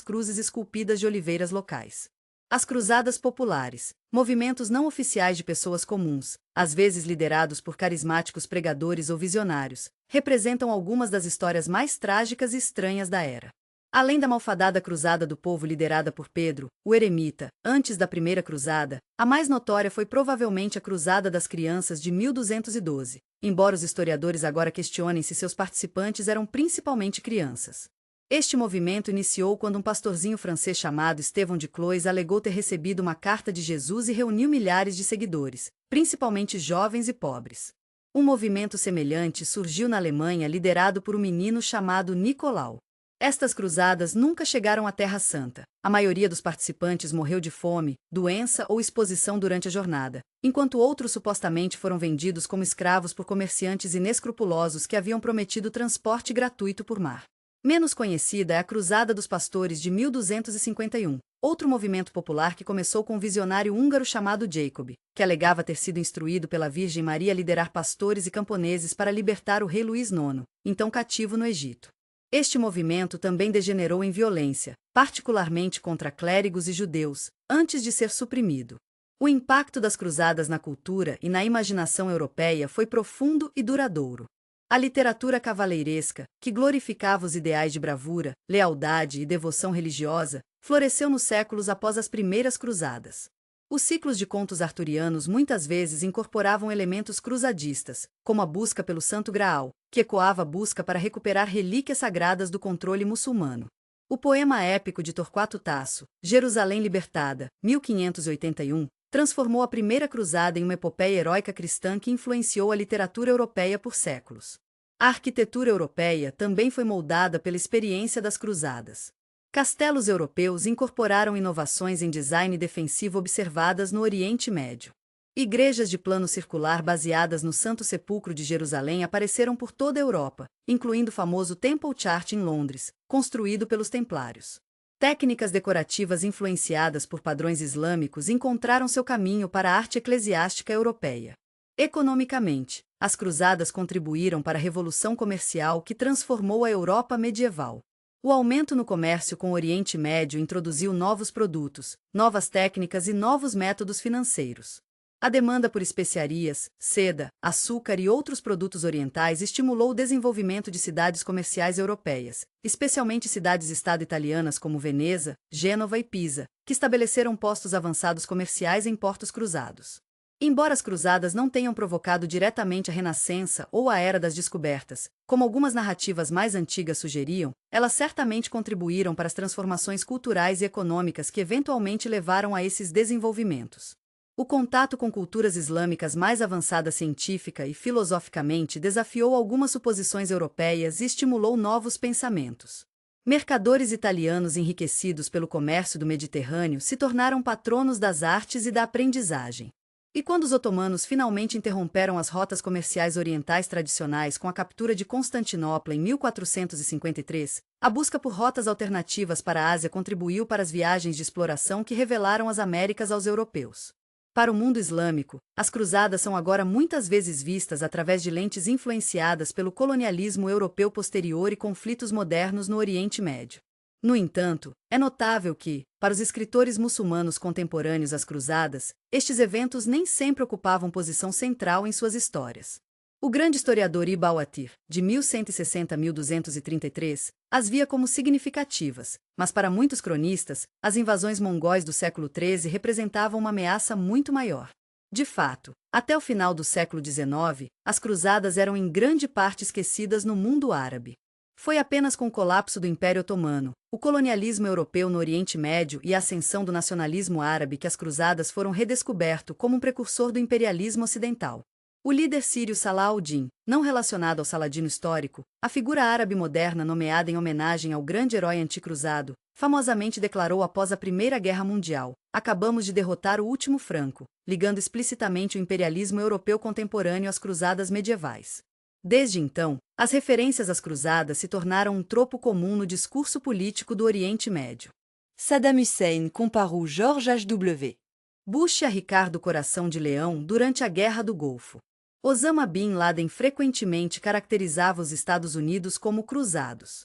cruzes esculpidas de oliveiras locais. As cruzadas populares, movimentos não oficiais de pessoas comuns, às vezes liderados por carismáticos pregadores ou visionários, representam algumas das histórias mais trágicas e estranhas da era. Além da malfadada cruzada do povo liderada por Pedro, o eremita, antes da Primeira Cruzada, a mais notória foi provavelmente a Cruzada das Crianças de 1212, embora os historiadores agora questionem se seus participantes eram principalmente crianças. Este movimento iniciou quando um pastorzinho francês chamado Estevão de Cloyes alegou ter recebido uma carta de Jesus e reuniu milhares de seguidores, principalmente jovens e pobres. Um movimento semelhante surgiu na Alemanha liderado por um menino chamado Nicolau. Estas cruzadas nunca chegaram à Terra Santa. A maioria dos participantes morreu de fome, doença ou exposição durante a jornada, enquanto outros supostamente foram vendidos como escravos por comerciantes inescrupulosos que haviam prometido transporte gratuito por mar. Menos conhecida é a Cruzada dos Pastores de 1251, outro movimento popular que começou com um visionário húngaro chamado Jacob, que alegava ter sido instruído pela Virgem Maria a liderar pastores e camponeses para libertar o rei Luís IX, então cativo no Egito. Este movimento também degenerou em violência, particularmente contra clérigos e judeus, antes de ser suprimido. O impacto das cruzadas na cultura e na imaginação europeia foi profundo e duradouro. A literatura cavaleiresca, que glorificava os ideais de bravura, lealdade e devoção religiosa, floresceu nos séculos após as primeiras cruzadas. Os ciclos de contos arturianos muitas vezes incorporavam elementos cruzadistas, como a busca pelo Santo Graal, que ecoava a busca para recuperar relíquias sagradas do controle muçulmano. O poema épico de Torquato Tasso, Jerusalém Libertada, 1581, transformou a Primeira Cruzada em uma epopeia heróica cristã que influenciou a literatura europeia por séculos. A arquitetura europeia também foi moldada pela experiência das cruzadas. Castelos europeus incorporaram inovações em design defensivo observadas no Oriente Médio. Igrejas de plano circular baseadas no Santo Sepulcro de Jerusalém apareceram por toda a Europa, incluindo o famoso Temple Church em Londres, construído pelos Templários. Técnicas decorativas influenciadas por padrões islâmicos encontraram seu caminho para a arte eclesiástica europeia. Economicamente, as cruzadas contribuíram para a revolução comercial que transformou a Europa medieval. O aumento no comércio com o Oriente Médio introduziu novos produtos, novas técnicas e novos métodos financeiros. A demanda por especiarias, seda, açúcar e outros produtos orientais estimulou o desenvolvimento de cidades comerciais europeias, especialmente cidades-estado italianas como Veneza, Gênova e Pisa, que estabeleceram postos avançados comerciais em portos cruzados. Embora as cruzadas não tenham provocado diretamente a Renascença ou a Era das Descobertas, como algumas narrativas mais antigas sugeriam, elas certamente contribuíram para as transformações culturais e econômicas que eventualmente levaram a esses desenvolvimentos. O contato com culturas islâmicas mais avançadas científica e filosoficamente desafiou algumas suposições europeias e estimulou novos pensamentos. Mercadores italianos enriquecidos pelo comércio do Mediterrâneo se tornaram patronos das artes e da aprendizagem. E quando os otomanos finalmente interromperam as rotas comerciais orientais tradicionais com a captura de Constantinopla em 1453, a busca por rotas alternativas para a Ásia contribuiu para as viagens de exploração que revelaram as Américas aos europeus. Para o mundo islâmico, as cruzadas são agora muitas vezes vistas através de lentes influenciadas pelo colonialismo europeu posterior e conflitos modernos no Oriente Médio. No entanto, é notável que, para os escritores muçulmanos contemporâneos às cruzadas, estes eventos nem sempre ocupavam posição central em suas histórias. O grande historiador Ibn al-Athir, de 1160 a 1233, as via como significativas, mas para muitos cronistas, as invasões mongóis do século XIII representavam uma ameaça muito maior. De fato, até o final do século XIX, as cruzadas eram em grande parte esquecidas no mundo árabe. Foi apenas com o colapso do Império Otomano, o colonialismo europeu no Oriente Médio e a ascensão do nacionalismo árabe que as cruzadas foram redescobertas como um precursor do imperialismo ocidental. O líder sírio Salah al-Din, não relacionado ao Saladino histórico, a figura árabe moderna nomeada em homenagem ao grande herói anticruzado, famosamente declarou após a Primeira Guerra Mundial: "Acabamos de derrotar o último Franco", ligando explicitamente o imperialismo europeu contemporâneo às cruzadas medievais. Desde então, as referências às cruzadas se tornaram um tropo comum no discurso político do Oriente Médio. Saddam Hussein comparou George H.W. Bush a Ricardo Coração de Leão durante a Guerra do Golfo. Osama Bin Laden frequentemente caracterizava os Estados Unidos como cruzados.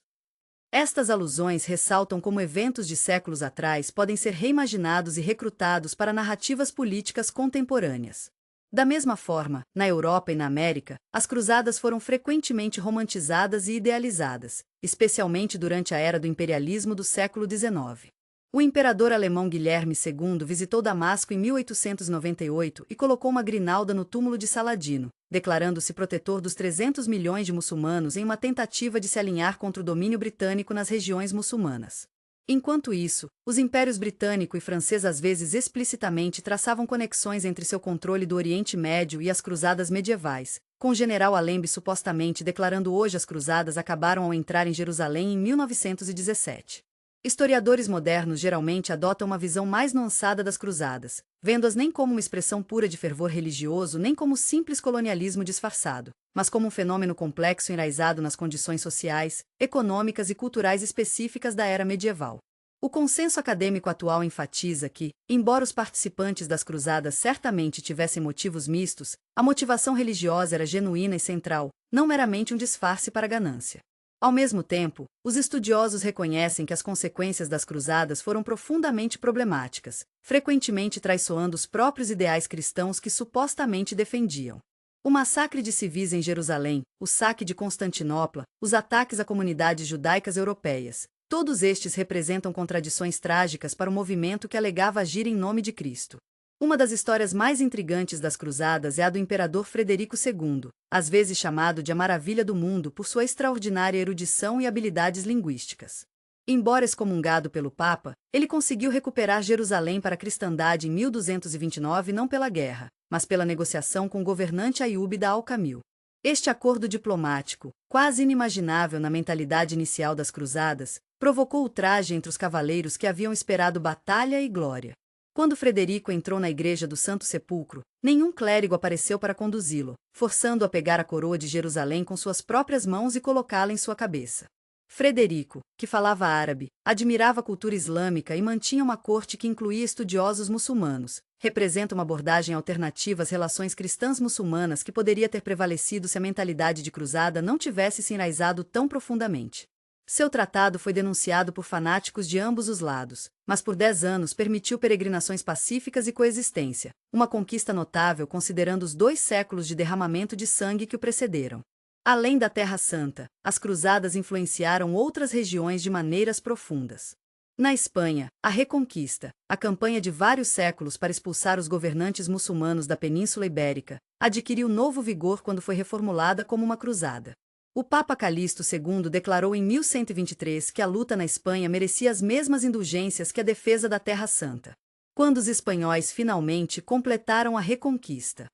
Estas alusões ressaltam como eventos de séculos atrás podem ser reimaginados e recrutados para narrativas políticas contemporâneas. Da mesma forma, na Europa e na América, as cruzadas foram frequentemente romantizadas e idealizadas, especialmente durante a era do imperialismo do século XIX. O imperador alemão Guilherme II visitou Damasco em 1898 e colocou uma grinalda no túmulo de Saladino, declarando-se protetor dos 300 milhões de muçulmanos em uma tentativa de se alinhar contra o domínio britânico nas regiões muçulmanas. Enquanto isso, os impérios britânico e francês às vezes explicitamente traçavam conexões entre seu controle do Oriente Médio e as cruzadas medievais, com o general Allenby supostamente declarando hoje as cruzadas acabaram ao entrar em Jerusalém em 1917. Historiadores modernos geralmente adotam uma visão mais nuançada das cruzadas, vendo-as nem como uma expressão pura de fervor religioso nem como simples colonialismo disfarçado, mas como um fenômeno complexo enraizado nas condições sociais, econômicas e culturais específicas da era medieval. O consenso acadêmico atual enfatiza que, embora os participantes das cruzadas certamente tivessem motivos mistos, a motivação religiosa era genuína e central, não meramente um disfarce para a ganância. Ao mesmo tempo, os estudiosos reconhecem que as consequências das cruzadas foram profundamente problemáticas, frequentemente traiçoando os próprios ideais cristãos que supostamente defendiam. O massacre de civis em Jerusalém, o saque de Constantinopla, os ataques a comunidades judaicas europeias, todos estes representam contradições trágicas para o movimento que alegava agir em nome de Cristo. Uma das histórias mais intrigantes das cruzadas é a do imperador Frederico II, às vezes chamado de a Maravilha do Mundo por sua extraordinária erudição e habilidades linguísticas. Embora excomungado pelo Papa, ele conseguiu recuperar Jerusalém para a cristandade em 1229 não pela guerra, mas pela negociação com o governante Ayyub da al-Kamil. Este acordo diplomático, quase inimaginável na mentalidade inicial das cruzadas, provocou ultraje entre os cavaleiros que haviam esperado batalha e glória. Quando Frederico entrou na igreja do Santo Sepulcro, nenhum clérigo apareceu para conduzi-lo, forçando-o a pegar a coroa de Jerusalém com suas próprias mãos e colocá-la em sua cabeça. Frederico, que falava árabe, admirava a cultura islâmica e mantinha uma corte que incluía estudiosos muçulmanos, representa uma abordagem alternativa às relações cristãs muçulmanas que poderia ter prevalecido se a mentalidade de cruzada não tivesse se enraizado tão profundamente. Seu tratado foi denunciado por fanáticos de ambos os lados, mas por 10 anos permitiu peregrinações pacíficas e coexistência, uma conquista notável considerando os 2 séculos de derramamento de sangue que o precederam. Além da Terra Santa, as cruzadas influenciaram outras regiões de maneiras profundas. Na Espanha, a Reconquista, a campanha de vários séculos para expulsar os governantes muçulmanos da Península Ibérica, adquiriu novo vigor quando foi reformulada como uma cruzada. O Papa Calixto II declarou em 1123 que a luta na Espanha merecia as mesmas indulgências que a defesa da Terra Santa. Quando os espanhóis finalmente completaram a Reconquista,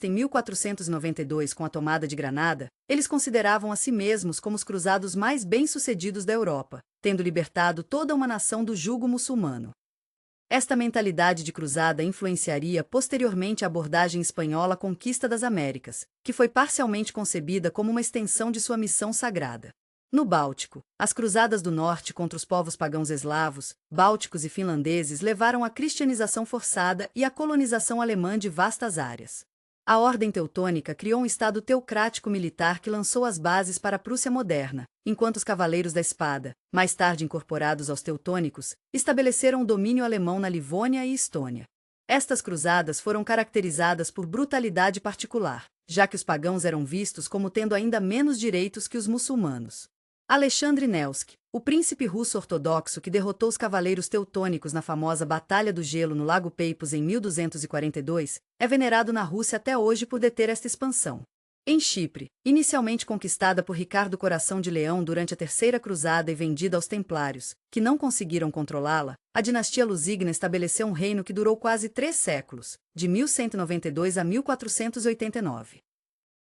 em 1492 com a tomada de Granada, eles consideravam a si mesmos como os cruzados mais bem-sucedidos da Europa, tendo libertado toda uma nação do jugo muçulmano. Esta mentalidade de cruzada influenciaria posteriormente a abordagem espanhola à conquista das Américas, que foi parcialmente concebida como uma extensão de sua missão sagrada. No Báltico, as cruzadas do norte contra os povos pagãos eslavos, bálticos e finlandeses levaram à cristianização forçada e à colonização alemã de vastas áreas. A Ordem Teutônica criou um estado teocrático militar que lançou as bases para a Prússia moderna, enquanto os Cavaleiros da Espada, mais tarde incorporados aos teutônicos, estabeleceram o domínio alemão na Livônia e Estônia. Estas cruzadas foram caracterizadas por brutalidade particular, já que os pagãos eram vistos como tendo ainda menos direitos que os muçulmanos. Alexandre Nevsky, o príncipe russo ortodoxo que derrotou os cavaleiros teutônicos na famosa Batalha do Gelo no Lago Peipus em 1242, é venerado na Rússia até hoje por deter esta expansão. Em Chipre, inicialmente conquistada por Ricardo Coração de Leão durante a Terceira Cruzada e vendida aos Templários, que não conseguiram controlá-la, a dinastia Lusignan estabeleceu um reino que durou quase 3 séculos, de 1192 a 1489.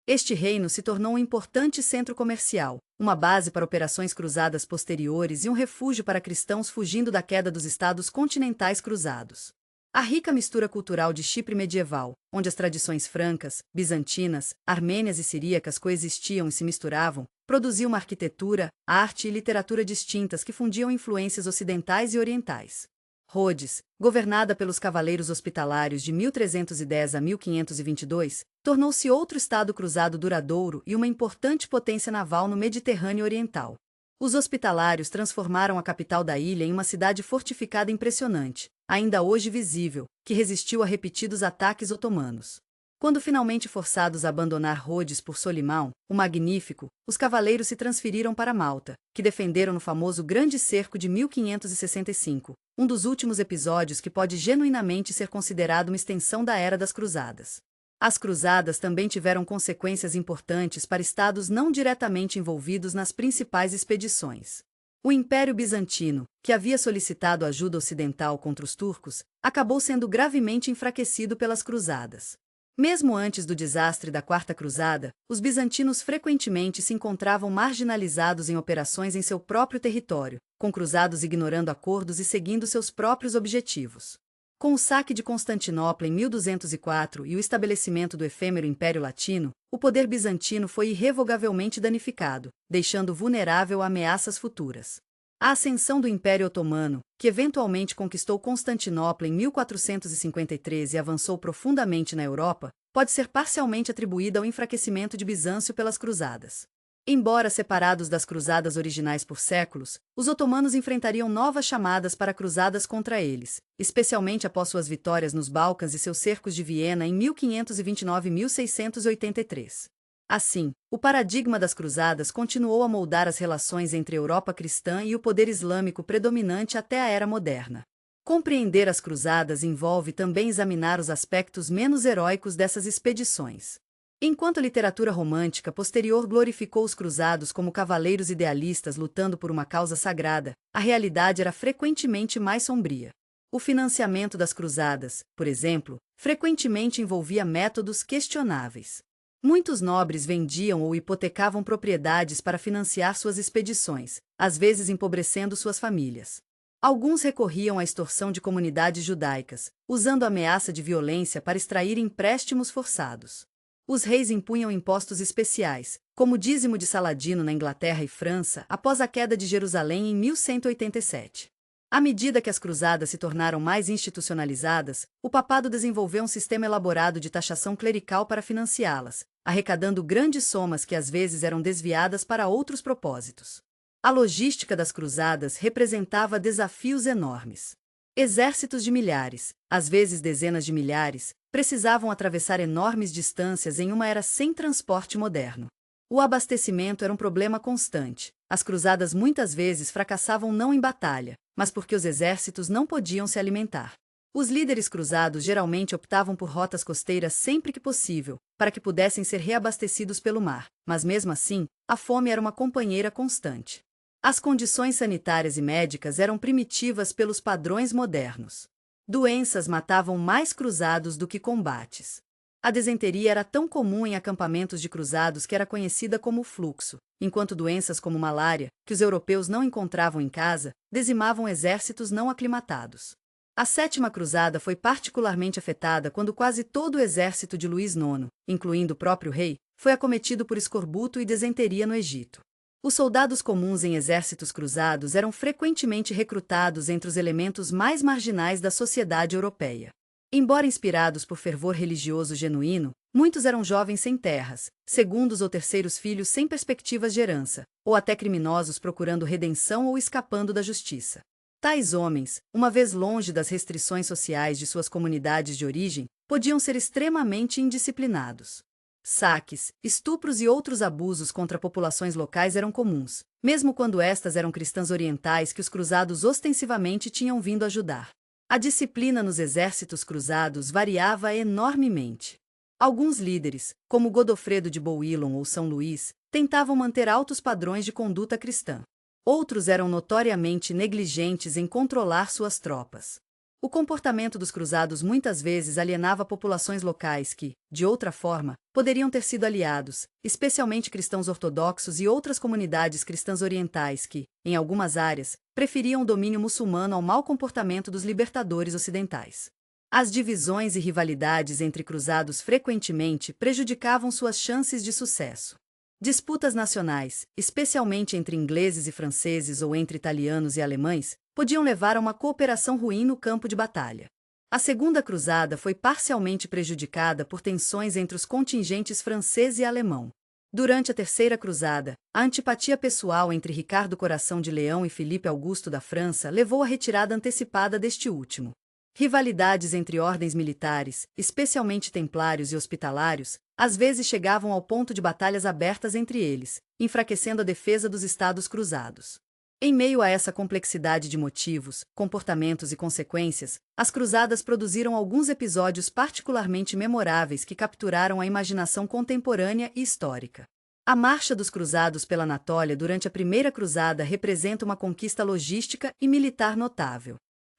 Este reino se tornou um importante centro comercial, uma base para operações cruzadas posteriores e um refúgio para cristãos fugindo da queda dos estados continentais cruzados. A rica mistura cultural de Chipre medieval, onde as tradições francas, bizantinas, armênias e siríacas coexistiam e se misturavam, produziu uma arquitetura, arte e literatura distintas que fundiam influências ocidentais e orientais. Rhodes, governada pelos Cavaleiros Hospitalários de 1310 a 1522, tornou-se outro estado cruzado duradouro e uma importante potência naval no Mediterrâneo Oriental. Os Hospitalários transformaram a capital da ilha em uma cidade fortificada impressionante, ainda hoje visível, que resistiu a repetidos ataques otomanos. Quando finalmente forçados a abandonar Rhodes por Solimão, o Magnífico, os cavaleiros se transferiram para Malta, que defenderam no famoso Grande Cerco de 1565, um dos últimos episódios que pode genuinamente ser considerado uma extensão da Era das Cruzadas. As cruzadas também tiveram consequências importantes para estados não diretamente envolvidos nas principais expedições. O Império Bizantino, que havia solicitado ajuda ocidental contra os turcos, acabou sendo gravemente enfraquecido pelas cruzadas. Mesmo antes do desastre da Quarta Cruzada, os bizantinos frequentemente se encontravam marginalizados em operações em seu próprio território, com cruzados ignorando acordos e seguindo seus próprios objetivos. Com o saque de Constantinopla em 1204 e o estabelecimento do efêmero Império Latino, o poder bizantino foi irrevogavelmente danificado, deixando vulnerável a ameaças futuras. A ascensão do Império Otomano, que eventualmente conquistou Constantinopla em 1453 e avançou profundamente na Europa, pode ser parcialmente atribuída ao enfraquecimento de Bizâncio pelas cruzadas. Embora separados das cruzadas originais por séculos, os otomanos enfrentariam novas chamadas para cruzadas contra eles, especialmente após suas vitórias nos Balcãs e seus cercos de Viena em 1529 e 1683. Assim, o paradigma das cruzadas continuou a moldar as relações entre a Europa cristã e o poder islâmico predominante até a Era Moderna. Compreender as cruzadas envolve também examinar os aspectos menos heróicos dessas expedições. Enquanto a literatura romântica posterior glorificou os cruzados como cavaleiros idealistas lutando por uma causa sagrada, a realidade era frequentemente mais sombria. O financiamento das cruzadas, por exemplo, frequentemente envolvia métodos questionáveis. Muitos nobres vendiam ou hipotecavam propriedades para financiar suas expedições, às vezes empobrecendo suas famílias. Alguns recorriam à extorsão de comunidades judaicas, usando a ameaça de violência para extrair empréstimos forçados. Os reis impunham impostos especiais, como o dízimo de Saladino na Inglaterra e França após a queda de Jerusalém em 1187. À medida que as cruzadas se tornaram mais institucionalizadas, o papado desenvolveu um sistema elaborado de taxação clerical para financiá-las, arrecadando grandes somas que às vezes eram desviadas para outros propósitos. A logística das cruzadas representava desafios enormes. Exércitos de milhares, às vezes dezenas de milhares, precisavam atravessar enormes distâncias em uma era sem transporte moderno. O abastecimento era um problema constante, as cruzadas muitas vezes fracassavam não em batalha, mas porque os exércitos não podiam se alimentar. Os líderes cruzados geralmente optavam por rotas costeiras sempre que possível, para que pudessem ser reabastecidos pelo mar, mas mesmo assim, a fome era uma companheira constante. As condições sanitárias e médicas eram primitivas pelos padrões modernos. Doenças matavam mais cruzados do que combates. A disenteria era tão comum em acampamentos de cruzados que era conhecida como fluxo, enquanto doenças como malária, que os europeus não encontravam em casa, dizimavam exércitos não aclimatados. A Sétima Cruzada foi particularmente afetada quando quase todo o exército de Luís IX, incluindo o próprio rei, foi acometido por escorbuto e disenteria no Egito. Os soldados comuns em exércitos cruzados eram frequentemente recrutados entre os elementos mais marginais da sociedade europeia. Embora inspirados por fervor religioso genuíno, muitos eram jovens sem terras, segundos ou terceiros filhos sem perspectivas de herança, ou até criminosos procurando redenção ou escapando da justiça. Tais homens, uma vez longe das restrições sociais de suas comunidades de origem, podiam ser extremamente indisciplinados. Saques, estupros e outros abusos contra populações locais eram comuns, mesmo quando estas eram cristãs orientais que os cruzados ostensivamente tinham vindo ajudar. A disciplina nos exércitos cruzados variava enormemente. Alguns líderes, como Godofredo de Bouillon ou São Luís, tentavam manter altos padrões de conduta cristã. Outros eram notoriamente negligentes em controlar suas tropas. O comportamento dos cruzados muitas vezes alienava populações locais que, de outra forma, poderiam ter sido aliados, especialmente cristãos ortodoxos e outras comunidades cristãs orientais que, em algumas áreas, preferiam o domínio muçulmano ao mau comportamento dos libertadores ocidentais. As divisões e rivalidades entre cruzados frequentemente prejudicavam suas chances de sucesso. Disputas nacionais, especialmente entre ingleses e franceses ou entre italianos e alemães, podiam levar a uma cooperação ruim no campo de batalha. A Segunda Cruzada foi parcialmente prejudicada por tensões entre os contingentes francês e alemão. Durante a Terceira Cruzada, a antipatia pessoal entre Ricardo Coração de Leão e Filipe Augusto da França levou à retirada antecipada deste último. Rivalidades entre ordens militares, especialmente templários e hospitalários, às vezes chegavam ao ponto de batalhas abertas entre eles, enfraquecendo a defesa dos estados cruzados. Em meio a essa complexidade de motivos, comportamentos e consequências, as cruzadas produziram alguns episódios particularmente memoráveis que capturaram a imaginação contemporânea e histórica. A marcha dos cruzados pela Anatólia durante a Primeira Cruzada representa uma conquista logística e militar notável.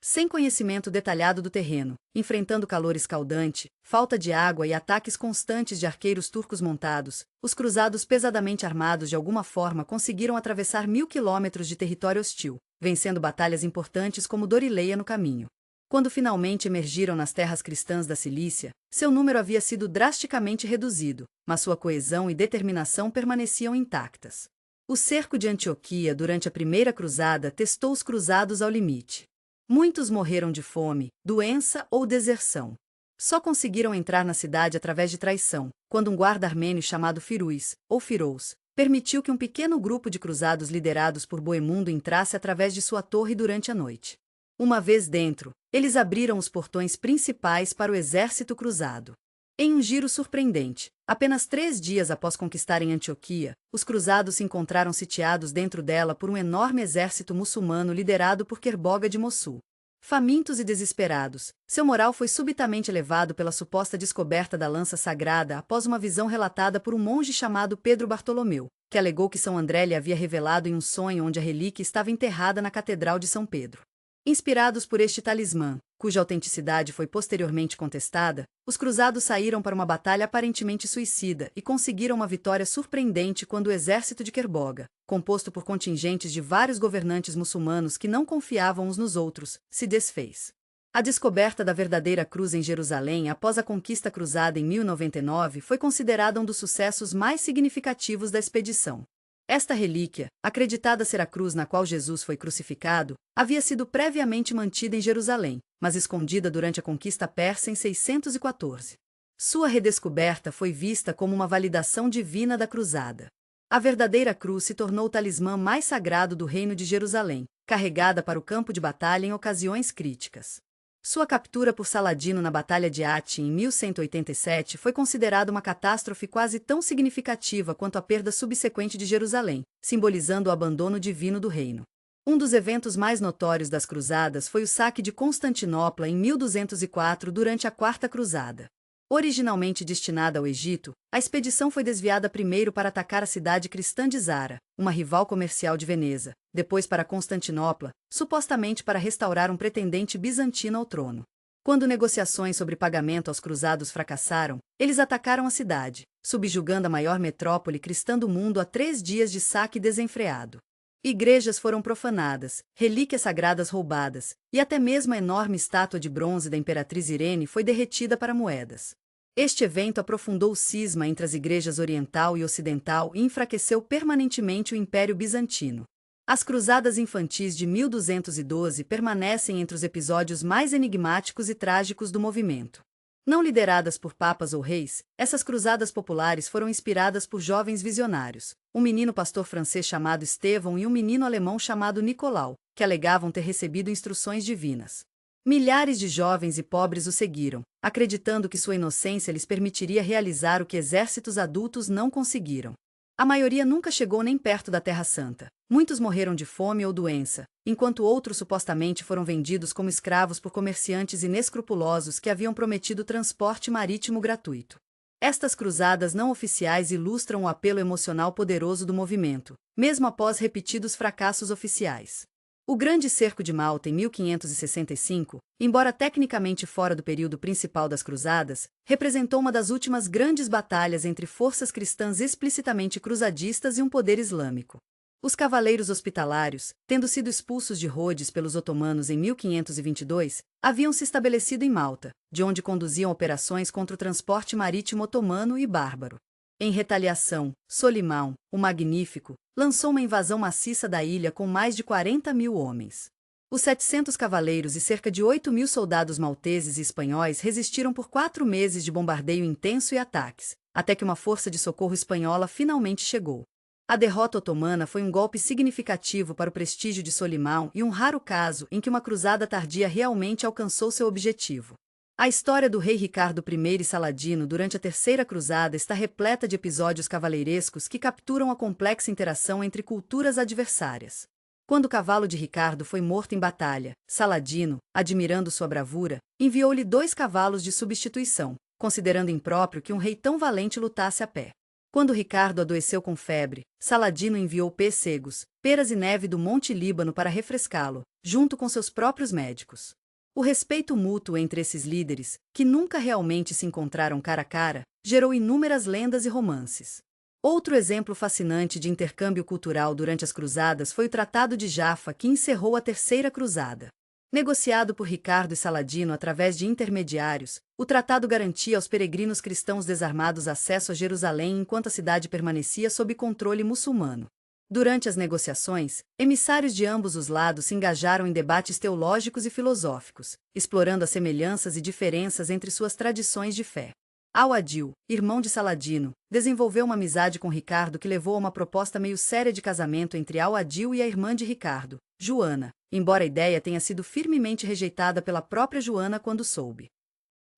Sem conhecimento detalhado do terreno, enfrentando calor escaldante, falta de água e ataques constantes de arqueiros turcos montados, os cruzados pesadamente armados de alguma forma conseguiram atravessar 1000 quilômetros de território hostil, vencendo batalhas importantes como Dorileia no caminho. Quando finalmente emergiram nas terras cristãs da Cilícia, seu número havia sido drasticamente reduzido, mas sua coesão e determinação permaneciam intactas. O cerco de Antioquia durante a Primeira Cruzada testou os cruzados ao limite. Muitos morreram de fome, doença ou deserção. Só conseguiram entrar na cidade através de traição, quando um guarda armênio chamado Firuz, ou Firous, permitiu que um pequeno grupo de cruzados liderados por Boemundo entrasse através de sua torre durante a noite. Uma vez dentro, eles abriram os portões principais para o exército cruzado. Em um giro surpreendente, apenas 3 dias após conquistarem Antioquia, os cruzados se encontraram sitiados dentro dela por um enorme exército muçulmano liderado por Kerboga de Mossul. Famintos e desesperados, seu moral foi subitamente elevado pela suposta descoberta da lança sagrada após uma visão relatada por um monge chamado Pedro Bartolomeu, que alegou que São André lhe havia revelado em um sonho onde a relíquia estava enterrada na Catedral de São Pedro. Inspirados por este talismã, cuja autenticidade foi posteriormente contestada, os cruzados saíram para uma batalha aparentemente suicida e conseguiram uma vitória surpreendente quando o exército de Kerboga, composto por contingentes de vários governantes muçulmanos que não confiavam uns nos outros, se desfez. A descoberta da verdadeira cruz em Jerusalém após a conquista cruzada em 1099 foi considerada um dos sucessos mais significativos da expedição. Esta relíquia, acreditada ser a cruz na qual Jesus foi crucificado, havia sido previamente mantida em Jerusalém, mas escondida durante a conquista persa em 614. Sua redescoberta foi vista como uma validação divina da cruzada. A verdadeira cruz se tornou o talismã mais sagrado do Reino de Jerusalém, carregada para o campo de batalha em ocasiões críticas. Sua captura por Saladino na Batalha de Ati em 1187 foi considerada uma catástrofe quase tão significativa quanto a perda subsequente de Jerusalém, simbolizando o abandono divino do reino. Um dos eventos mais notórios das cruzadas foi o saque de Constantinopla em 1204 durante a Quarta Cruzada. Originalmente destinada ao Egito, a expedição foi desviada primeiro para atacar a cidade cristã de Zara, uma rival comercial de Veneza, depois para Constantinopla, supostamente para restaurar um pretendente bizantino ao trono. Quando negociações sobre pagamento aos cruzados fracassaram, eles atacaram a cidade, subjugando a maior metrópole cristã do mundo a 3 dias de saque desenfreado. Igrejas foram profanadas, relíquias sagradas roubadas, e até mesmo a enorme estátua de bronze da Imperatriz Irene foi derretida para moedas. Este evento aprofundou o cisma entre as igrejas oriental e ocidental e enfraqueceu permanentemente o Império Bizantino. As cruzadas infantis de 1212 permanecem entre os episódios mais enigmáticos e trágicos do movimento. Não lideradas por papas ou reis, essas cruzadas populares foram inspiradas por jovens visionários, um menino pastor francês chamado Estevão e um menino alemão chamado Nicolau, que alegavam ter recebido instruções divinas. Milhares de jovens e pobres o seguiram, acreditando que sua inocência lhes permitiria realizar o que exércitos adultos não conseguiram. A maioria nunca chegou nem perto da Terra Santa. Muitos morreram de fome ou doença, enquanto outros supostamente foram vendidos como escravos por comerciantes inescrupulosos que haviam prometido transporte marítimo gratuito. Estas cruzadas não oficiais ilustram o apelo emocional poderoso do movimento, mesmo após repetidos fracassos oficiais. O Grande Cerco de Malta em 1565, embora tecnicamente fora do período principal das cruzadas, representou uma das últimas grandes batalhas entre forças cristãs explicitamente cruzadistas e um poder islâmico. Os cavaleiros hospitalários, tendo sido expulsos de Rhodes pelos otomanos em 1522, haviam se estabelecido em Malta, de onde conduziam operações contra o transporte marítimo otomano e bárbaro. Em retaliação, Solimão, o Magnífico, lançou uma invasão maciça da ilha com mais de 40.000 homens. Os 700 cavaleiros e cerca de 8.000 soldados malteses e espanhóis resistiram por 4 meses de bombardeio intenso e ataques, até que uma força de socorro espanhola finalmente chegou. A derrota otomana foi um golpe significativo para o prestígio de Solimão e um raro caso em que uma cruzada tardia realmente alcançou seu objetivo. A história do rei Ricardo I e Saladino durante a Terceira Cruzada está repleta de episódios cavaleirescos que capturam a complexa interação entre culturas adversárias. Quando o cavalo de Ricardo foi morto em batalha, Saladino, admirando sua bravura, enviou-lhe 2 cavalos de substituição, considerando impróprio que um rei tão valente lutasse a pé. Quando Ricardo adoeceu com febre, Saladino enviou pêssegos, peras e neve do Monte Líbano para refrescá-lo, junto com seus próprios médicos. O respeito mútuo entre esses líderes, que nunca realmente se encontraram cara a cara, gerou inúmeras lendas e romances. Outro exemplo fascinante de intercâmbio cultural durante as cruzadas foi o Tratado de Jaffa, que encerrou a Terceira Cruzada. Negociado por Ricardo e Saladino através de intermediários, o tratado garantia aos peregrinos cristãos desarmados acesso a Jerusalém enquanto a cidade permanecia sob controle muçulmano. Durante as negociações, emissários de ambos os lados se engajaram em debates teológicos e filosóficos, explorando as semelhanças e diferenças entre suas tradições de fé. Al-Adil, irmão de Saladino, desenvolveu uma amizade com Ricardo que levou a uma proposta meio séria de casamento entre Al-Adil e a irmã de Ricardo, Joana, embora a ideia tenha sido firmemente rejeitada pela própria Joana quando soube.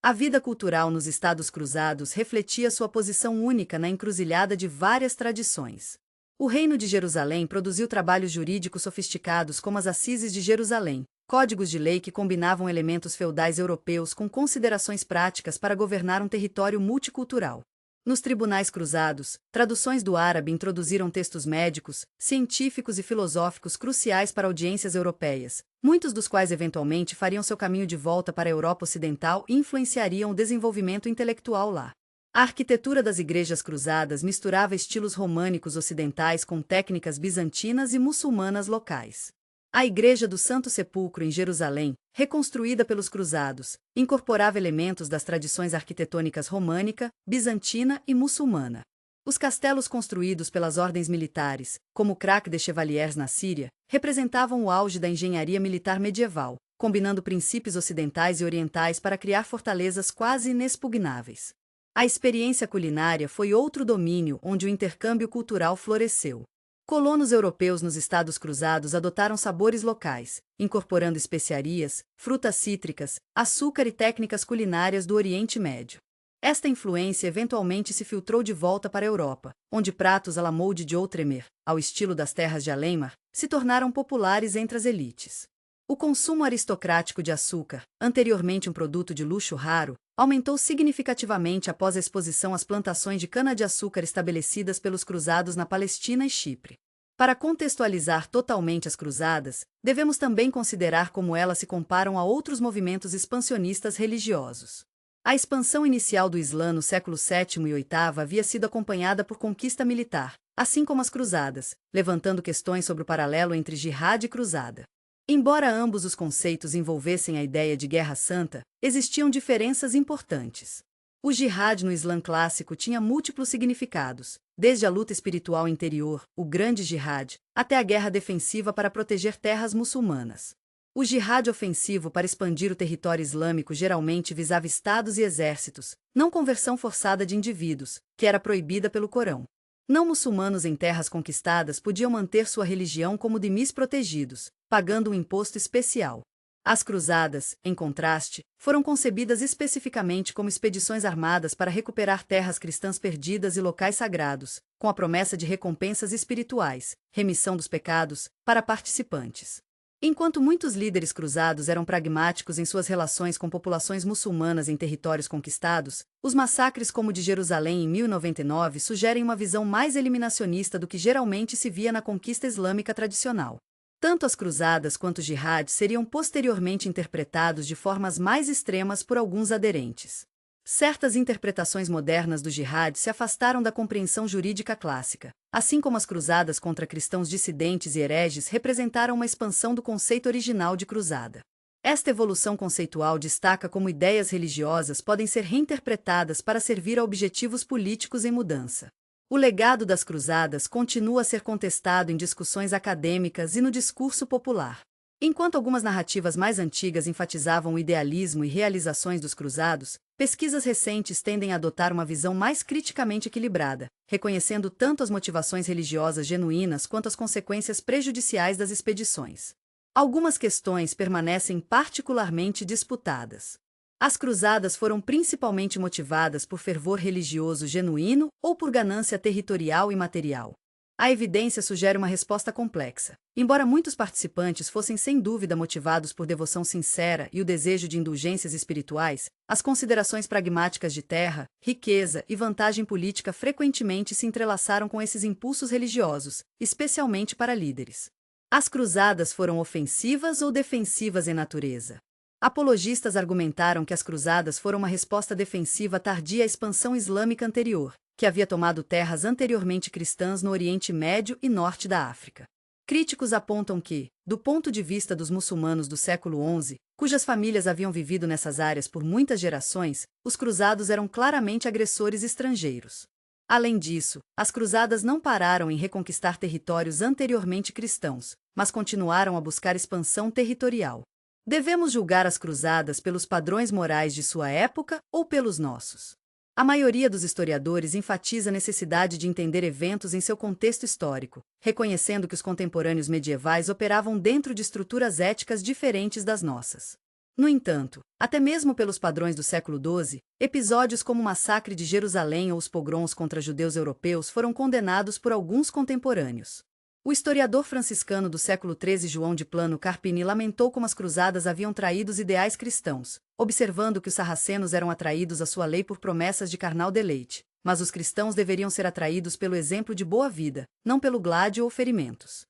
A vida cultural nos Estados Cruzados refletia sua posição única na encruzilhada de várias tradições. O Reino de Jerusalém produziu trabalhos jurídicos sofisticados como as Assises de Jerusalém, códigos de lei que combinavam elementos feudais europeus com considerações práticas para governar um território multicultural. Nos tribunais cruzados, traduções do árabe introduziram textos médicos, científicos e filosóficos cruciais para audiências europeias, muitos dos quais eventualmente fariam seu caminho de volta para a Europa Ocidental e influenciariam o desenvolvimento intelectual lá. A arquitetura das igrejas cruzadas misturava estilos românicos ocidentais com técnicas bizantinas e muçulmanas locais. A Igreja do Santo Sepulcro em Jerusalém, reconstruída pelos cruzados, incorporava elementos das tradições arquitetônicas românica, bizantina e muçulmana. Os castelos construídos pelas ordens militares, como o Crac de Chevaliers na Síria, representavam o auge da engenharia militar medieval, combinando princípios ocidentais e orientais para criar fortalezas quase inexpugnáveis. A experiência culinária foi outro domínio onde o intercâmbio cultural floresceu. Colonos europeus nos Estados Cruzados adotaram sabores locais, incorporando especiarias, frutas cítricas, açúcar e técnicas culinárias do Oriente Médio. Esta influência eventualmente se filtrou de volta para a Europa, onde pratos à la mode de Outremer, ao estilo das terras de Alemmar, se tornaram populares entre as elites. O consumo aristocrático de açúcar, anteriormente um produto de luxo raro, aumentou significativamente após a exposição às plantações de cana-de-açúcar estabelecidas pelos cruzados na Palestina e Chipre. Para contextualizar totalmente as cruzadas, devemos também considerar como elas se comparam a outros movimentos expansionistas religiosos. A expansão inicial do Islã no século VII e VIII havia sido acompanhada por conquista militar, assim como as cruzadas, levantando questões sobre o paralelo entre jihad e cruzada. Embora ambos os conceitos envolvessem a ideia de guerra santa, existiam diferenças importantes. O jihad no Islã clássico tinha múltiplos significados, desde a luta espiritual interior, o grande jihad, até a guerra defensiva para proteger terras muçulmanas. O jihad ofensivo para expandir o território islâmico geralmente visava estados e exércitos, não conversão forçada de indivíduos, que era proibida pelo Corão. Não muçulmanos em terras conquistadas podiam manter sua religião como dhimis protegidos, pagando um imposto especial. As cruzadas, em contraste, foram concebidas especificamente como expedições armadas para recuperar terras cristãs perdidas e locais sagrados, com a promessa de recompensas espirituais, remissão dos pecados, para participantes. Enquanto muitos líderes cruzados eram pragmáticos em suas relações com populações muçulmanas em territórios conquistados, os massacres como o de Jerusalém em 1099 sugerem uma visão mais eliminacionista do que geralmente se via na conquista islâmica tradicional. Tanto as cruzadas quanto o jihad seriam posteriormente interpretados de formas mais extremas por alguns aderentes. Certas interpretações modernas do jihad se afastaram da compreensão jurídica clássica, assim como as cruzadas contra cristãos dissidentes e hereges representaram uma expansão do conceito original de cruzada. Esta evolução conceitual destaca como ideias religiosas podem ser reinterpretadas para servir a objetivos políticos em mudança. O legado das cruzadas continua a ser contestado em discussões acadêmicas e no discurso popular. Enquanto algumas narrativas mais antigas enfatizavam o idealismo e realizações dos cruzados, pesquisas recentes tendem a adotar uma visão mais criticamente equilibrada, reconhecendo tanto as motivações religiosas genuínas quanto as consequências prejudiciais das expedições. Algumas questões permanecem particularmente disputadas. As cruzadas foram principalmente motivadas por fervor religioso genuíno ou por ganância territorial e material? A evidência sugere uma resposta complexa. Embora muitos participantes fossem sem dúvida motivados por devoção sincera e o desejo de indulgências espirituais, as considerações pragmáticas de terra, riqueza e vantagem política frequentemente se entrelaçaram com esses impulsos religiosos, especialmente para líderes. As cruzadas foram ofensivas ou defensivas em natureza? Apologistas argumentaram que as cruzadas foram uma resposta defensiva tardia à expansão islâmica anterior, que havia tomado terras anteriormente cristãs no Oriente Médio e Norte da África. Críticos apontam que, do ponto de vista dos muçulmanos do século XI, cujas famílias haviam vivido nessas áreas por muitas gerações, os cruzados eram claramente agressores estrangeiros. Além disso, as cruzadas não pararam em reconquistar territórios anteriormente cristãos, mas continuaram a buscar expansão territorial. Devemos julgar as cruzadas pelos padrões morais de sua época ou pelos nossos? A maioria dos historiadores enfatiza a necessidade de entender eventos em seu contexto histórico, reconhecendo que os contemporâneos medievais operavam dentro de estruturas éticas diferentes das nossas. No entanto, até mesmo pelos padrões do século XII, episódios como o massacre de Jerusalém ou os pogroms contra judeus europeus foram condenados por alguns contemporâneos. O historiador franciscano do século XIII João de Plano Carpini lamentou como as cruzadas haviam traído os ideais cristãos, observando que os sarracenos eram atraídos à sua lei por promessas de carnal deleite, mas os cristãos deveriam ser atraídos pelo exemplo de boa vida, não pelo gládio ou ferimentos.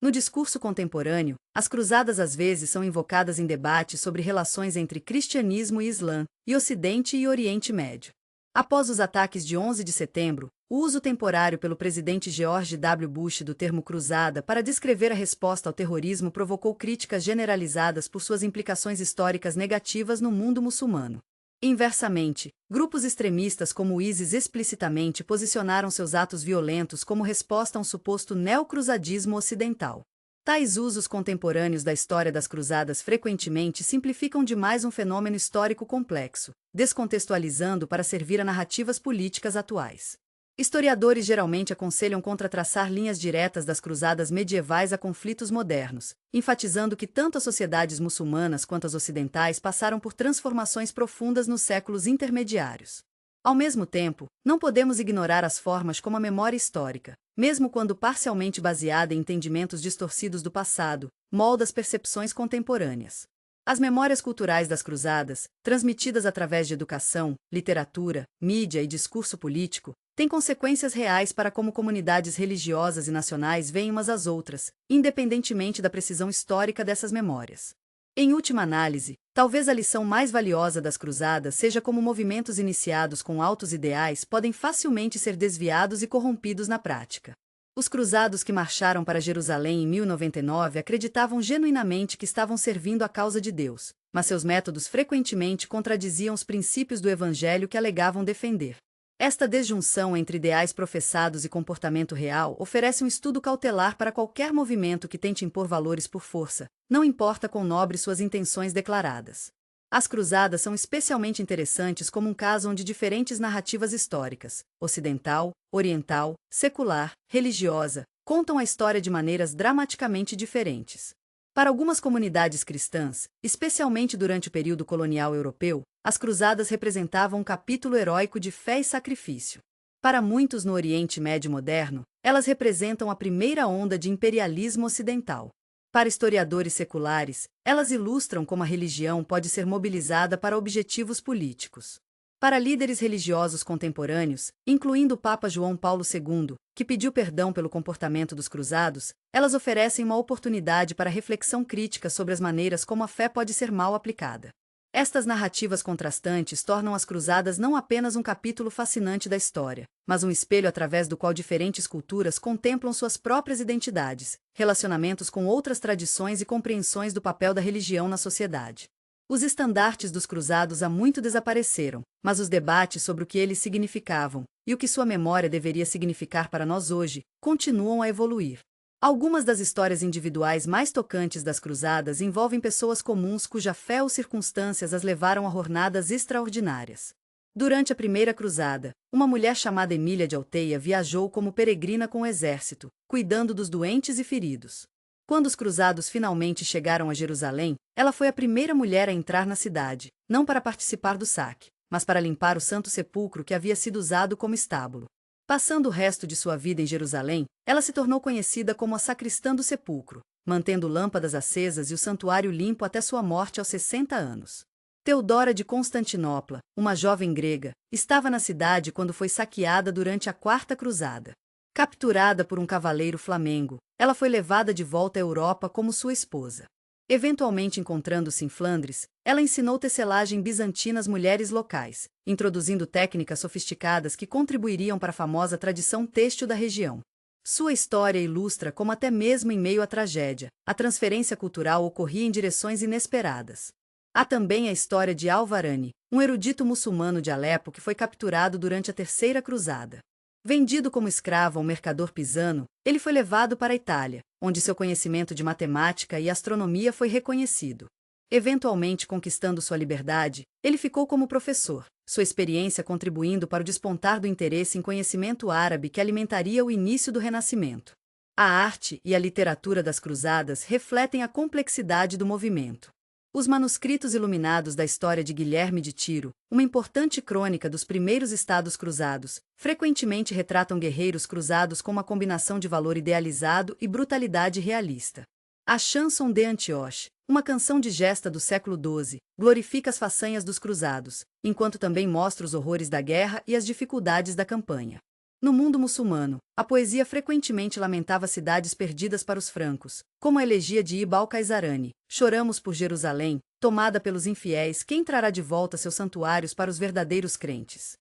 No discurso contemporâneo, as cruzadas às vezes são invocadas em debates sobre relações entre cristianismo e Islã, e Ocidente e Oriente Médio. Após os ataques de 11 de setembro, o uso temporário pelo presidente George W. Bush do termo cruzada para descrever a resposta ao terrorismo provocou críticas generalizadas por suas implicações históricas negativas no mundo muçulmano. Inversamente, grupos extremistas como o ISIS explicitamente posicionaram seus atos violentos como resposta a um suposto neocruzadismo ocidental. Tais usos contemporâneos da história das cruzadas frequentemente simplificam demais um fenômeno histórico complexo, descontextualizando para servir a narrativas políticas atuais. Historiadores geralmente aconselham contra traçar linhas diretas das cruzadas medievais a conflitos modernos, enfatizando que tanto as sociedades muçulmanas quanto as ocidentais passaram por transformações profundas nos séculos intermediários. Ao mesmo tempo, não podemos ignorar as formas como a memória histórica, mesmo quando parcialmente baseada em entendimentos distorcidos do passado, molda as percepções contemporâneas. As memórias culturais das cruzadas, transmitidas através de educação, literatura, mídia e discurso político, têm consequências reais para como comunidades religiosas e nacionais veem umas às outras, independentemente da precisão histórica dessas memórias. Em última análise, talvez a lição mais valiosa das cruzadas seja como movimentos iniciados com altos ideais podem facilmente ser desviados e corrompidos na prática. Os cruzados que marcharam para Jerusalém em 1099 acreditavam genuinamente que estavam servindo a causa de Deus, mas seus métodos frequentemente contradiziam os princípios do Evangelho que alegavam defender. Esta desjunção entre ideais professados e comportamento real oferece um estudo cautelar para qualquer movimento que tente impor valores por força, não importa quão nobres suas intenções declaradas. As cruzadas são especialmente interessantes como um caso onde diferentes narrativas históricas, ocidental, oriental, secular, religiosa, contam a história de maneiras dramaticamente diferentes. Para algumas comunidades cristãs, especialmente durante o período colonial europeu, as cruzadas representavam um capítulo heróico de fé e sacrifício. Para muitos no Oriente Médio moderno, elas representam a primeira onda de imperialismo ocidental. Para historiadores seculares, elas ilustram como a religião pode ser mobilizada para objetivos políticos. Para líderes religiosos contemporâneos, incluindo o Papa João Paulo II, que pediu perdão pelo comportamento dos cruzados, elas oferecem uma oportunidade para reflexão crítica sobre as maneiras como a fé pode ser mal aplicada. Estas narrativas contrastantes tornam as cruzadas não apenas um capítulo fascinante da história, mas um espelho através do qual diferentes culturas contemplam suas próprias identidades, relacionamentos com outras tradições e compreensões do papel da religião na sociedade. Os estandartes dos cruzados há muito desapareceram, mas os debates sobre o que eles significavam e o que sua memória deveria significar para nós hoje continuam a evoluir. Algumas das histórias individuais mais tocantes das cruzadas envolvem pessoas comuns cuja fé ou circunstâncias as levaram a jornadas extraordinárias. Durante a primeira cruzada, uma mulher chamada Emília de Alteia viajou como peregrina com o exército, cuidando dos doentes e feridos. Quando os cruzados finalmente chegaram a Jerusalém, ela foi a primeira mulher a entrar na cidade, não para participar do saque, mas para limpar o Santo Sepulcro que havia sido usado como estábulo. Passando o resto de sua vida em Jerusalém, ela se tornou conhecida como a sacristã do sepulcro, mantendo lâmpadas acesas e o santuário limpo até sua morte aos 60 anos. Teodora de Constantinopla, uma jovem grega, estava na cidade quando foi saqueada durante a Quarta Cruzada. Capturada por um cavaleiro flamengo, ela foi levada de volta à Europa como sua esposa. Eventualmente encontrando-se em Flandres, ela ensinou tecelagem bizantina às mulheres locais, introduzindo técnicas sofisticadas que contribuiriam para a famosa tradição têxtil da região. Sua história ilustra como até mesmo em meio à tragédia, a transferência cultural ocorria em direções inesperadas. Há também a história de Al-Varani, um erudito muçulmano de Alepo que foi capturado durante a Terceira Cruzada. Vendido como escravo a um mercador pisano, ele foi levado para a Itália, onde seu conhecimento de matemática e astronomia foi reconhecido. Eventualmente conquistando sua liberdade, ele ficou como professor, sua experiência contribuindo para o despontar do interesse em conhecimento árabe que alimentaria o início do Renascimento. A arte e a literatura das cruzadas refletem a complexidade do movimento. Os manuscritos iluminados da história de Guilherme de Tiro, uma importante crônica dos primeiros estados cruzados, frequentemente retratam guerreiros cruzados com uma combinação de valor idealizado e brutalidade realista. A Chanson de Antioche, uma canção de gesta do século XII, glorifica as façanhas dos cruzados, enquanto também mostra os horrores da guerra e as dificuldades da campanha. No mundo muçulmano, a poesia frequentemente lamentava cidades perdidas para os francos, como a elegia de Ibn al-Qaisarani, Choramos por Jerusalém, tomada pelos infiéis, quem trará de volta seus santuários para os verdadeiros crentes.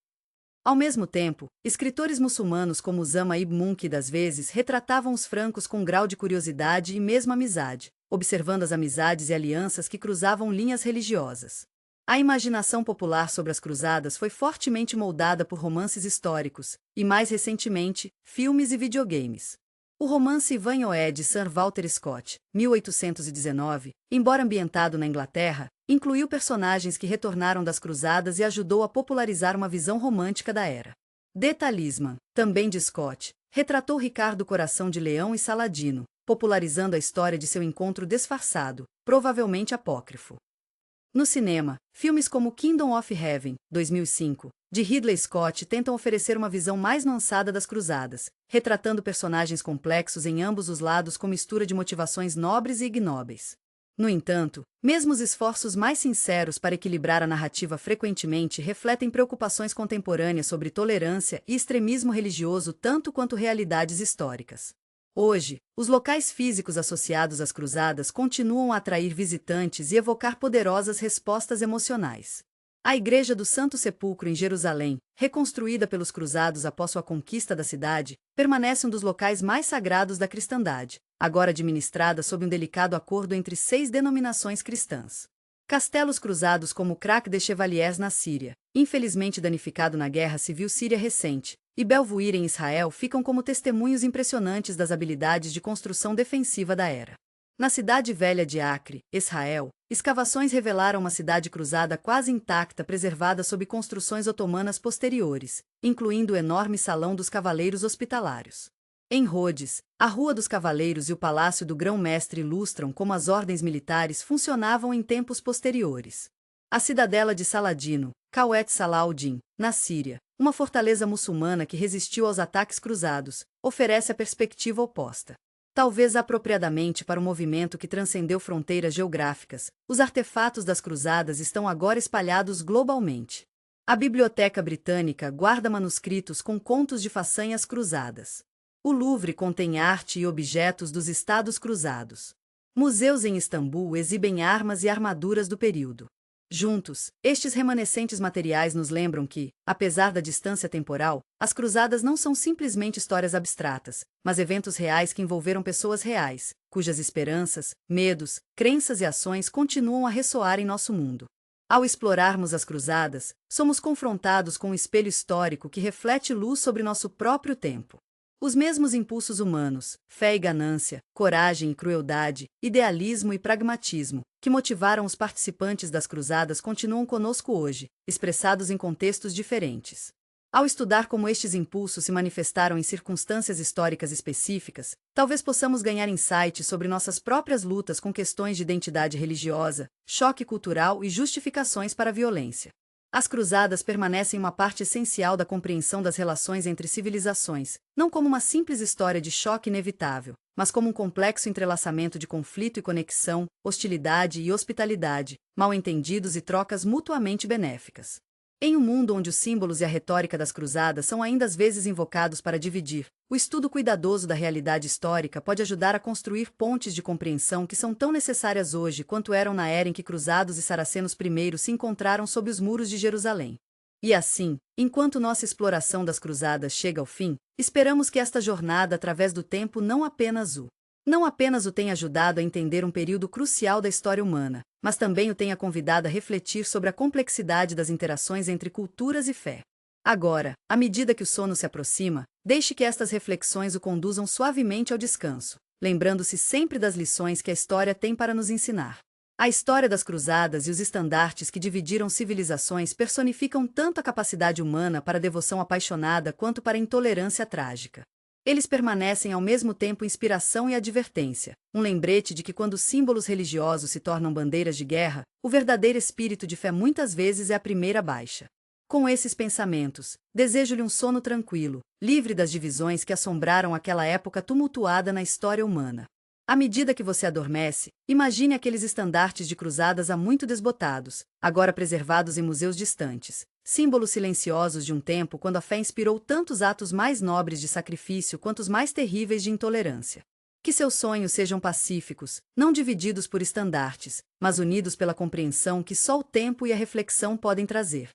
Ao mesmo tempo, escritores muçulmanos como Usama ibn Munqidh às vezes retratavam os francos com grau de curiosidade e mesmo amizade, observando as amizades e alianças que cruzavam linhas religiosas. A imaginação popular sobre as cruzadas foi fortemente moldada por romances históricos, e mais recentemente, filmes e videogames. O romance Ivanhoe de Sir Walter Scott, 1819, embora ambientado na Inglaterra, incluiu personagens que retornaram das cruzadas e ajudou a popularizar uma visão romântica da era. De Talisman, também de Scott, retratou Ricardo Coração de Leão e Saladino, popularizando a história de seu encontro disfarçado, provavelmente apócrifo. No cinema, filmes como Kingdom of Heaven, 2005, de Ridley Scott tentam oferecer uma visão mais nuançada das cruzadas, retratando personagens complexos em ambos os lados com mistura de motivações nobres e ignóbeis. No entanto, mesmo os esforços mais sinceros para equilibrar a narrativa frequentemente refletem preocupações contemporâneas sobre tolerância e extremismo religioso tanto quanto realidades históricas. Hoje, os locais físicos associados às cruzadas continuam a atrair visitantes e evocar poderosas respostas emocionais. A Igreja do Santo Sepulcro em Jerusalém, reconstruída pelos cruzados após sua conquista da cidade, permanece um dos locais mais sagrados da cristandade, agora administrada sob um delicado acordo entre 6 denominações cristãs. Castelos cruzados como Crac de Chevaliers na Síria, infelizmente danificado na Guerra Civil Síria recente, e Belvoir em Israel ficam como testemunhos impressionantes das habilidades de construção defensiva da era. Na cidade velha de Acre, Israel, escavações revelaram uma cidade cruzada quase intacta preservada sob construções otomanas posteriores, incluindo o enorme Salão dos Cavaleiros Hospitalários. Em Rhodes, a Rua dos Cavaleiros e o Palácio do Grão-Mestre ilustram como as ordens militares funcionavam em tempos posteriores. A cidadela de Saladino, Qawet Salah-ud-Din, na Síria, uma fortaleza muçulmana que resistiu aos ataques cruzados, oferece a perspectiva oposta. Talvez apropriadamente para um movimento que transcendeu fronteiras geográficas, os artefatos das cruzadas estão agora espalhados globalmente. A Biblioteca Britânica guarda manuscritos com contos de façanhas cruzadas. O Louvre contém arte e objetos dos estados cruzados. Museus em Istambul exibem armas e armaduras do período. Juntos, estes remanescentes materiais nos lembram que, apesar da distância temporal, as cruzadas não são simplesmente histórias abstratas, mas eventos reais que envolveram pessoas reais, cujas esperanças, medos, crenças e ações continuam a ressoar em nosso mundo. Ao explorarmos as cruzadas, somos confrontados com um espelho histórico que reflete luz sobre nosso próprio tempo. Os mesmos impulsos humanos, fé e ganância, coragem e crueldade, idealismo e pragmatismo, que motivaram os participantes das cruzadas continuam conosco hoje, expressados em contextos diferentes. Ao estudar como estes impulsos se manifestaram em circunstâncias históricas específicas, talvez possamos ganhar insights sobre nossas próprias lutas com questões de identidade religiosa, choque cultural e justificações para a violência. As cruzadas permanecem uma parte essencial da compreensão das relações entre civilizações, não como uma simples história de choque inevitável, mas como um complexo entrelaçamento de conflito e conexão, hostilidade e hospitalidade, mal-entendidos e trocas mutuamente benéficas. Em um mundo onde os símbolos e a retórica das cruzadas são ainda às vezes invocados para dividir, o estudo cuidadoso da realidade histórica pode ajudar a construir pontes de compreensão que são tão necessárias hoje quanto eram na era em que cruzados e saracenos primeiros se encontraram sob os muros de Jerusalém. E assim, enquanto nossa exploração das cruzadas chega ao fim, esperamos que esta jornada através do tempo não apenas o tenha ajudado a entender um período crucial da história humana, mas também o tenha convidado a refletir sobre a complexidade das interações entre culturas e fé. Agora, à medida que o sono se aproxima, deixe que estas reflexões o conduzam suavemente ao descanso, lembrando-se sempre das lições que a história tem para nos ensinar. A história das cruzadas e os estandartes que dividiram civilizações personificam tanto a capacidade humana para a devoção apaixonada quanto para a intolerância trágica. Eles permanecem ao mesmo tempo inspiração e advertência, um lembrete de que quando símbolos religiosos se tornam bandeiras de guerra, o verdadeiro espírito de fé muitas vezes é a primeira baixa. Com esses pensamentos, desejo-lhe um sono tranquilo, livre das divisões que assombraram aquela época tumultuada na história humana. À medida que você adormece, imagine aqueles estandartes de cruzadas há muito desbotados, agora preservados em museus distantes, símbolos silenciosos de um tempo quando a fé inspirou tantos atos mais nobres de sacrifício quanto os mais terríveis de intolerância. Que seus sonhos sejam pacíficos, não divididos por estandartes, mas unidos pela compreensão que só o tempo e a reflexão podem trazer.